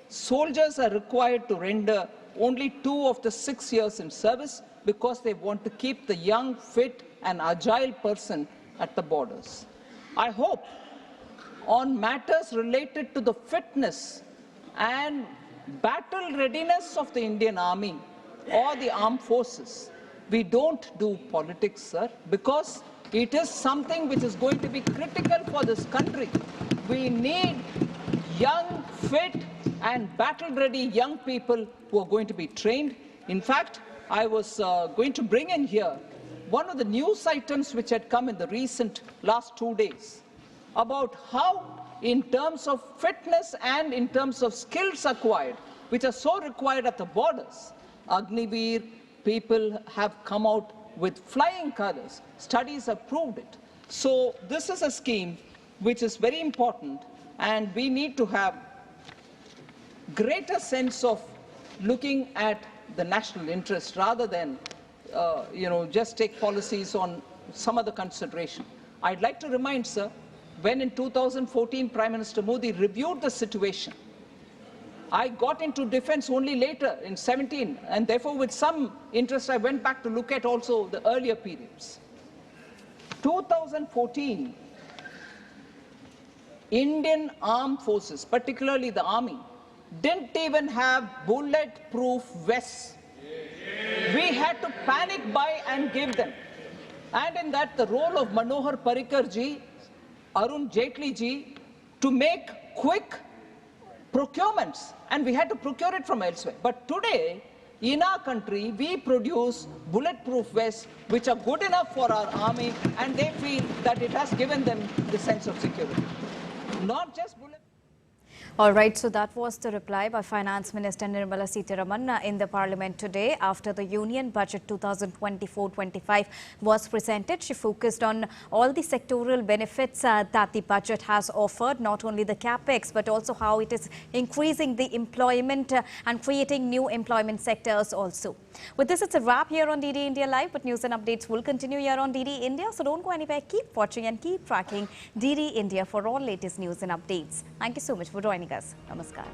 soldiers are required to render only 2 of the 6 years in service because they want to keep the young, fit and agile person at the borders. I hope on matters related to the fitness and battle readiness of the Indian Army or the armed forces, we don't do politics, sir, because it is something which is going to be critical for this country. We need young, fit and battle-ready young people who are going to be trained. In fact, I was going to bring in here one of the news items which had come in the last 2 days about how, in terms of fitness and in terms of skills acquired, which are so required at the borders, Agniveer people have come out with flying colors. Studies have proved it. So this is a scheme which is very important, and we need to have greater sense of looking at the national interest rather than just take policies on some other consideration. I'd like to remind, sir, when in 2014 Prime Minister Modi reviewed the situation, I got into defense only later in 17, and therefore with some interest I went back to look at also the earlier periods. 2014, Indian armed forces, particularly the army, didn't even have bulletproof vests. We had to panic buy and give them. And in that, the role of Manohar Parrikar ji, Arun Jaitley ji, to make quick procurements, and we had to procure it from elsewhere. But today, in our country, we produce bulletproof vests which are good enough for our army, and they feel that it has given them the sense of security. Not just bulletproof. All right, so that was the reply by Finance Minister Nirmala Sitharaman in the Parliament today after the Union Budget 2024-25 was presented. She focused on all the sectoral benefits that the budget has offered, not only the capex, but also how it is increasing the employment and creating new employment sectors also. With this, it's a wrap here on DD India Live, but news and updates will continue here on DD India. So don't go anywhere. Keep watching and keep tracking DD India for all latest news and updates. Thank you so much for joining us. Namaskar.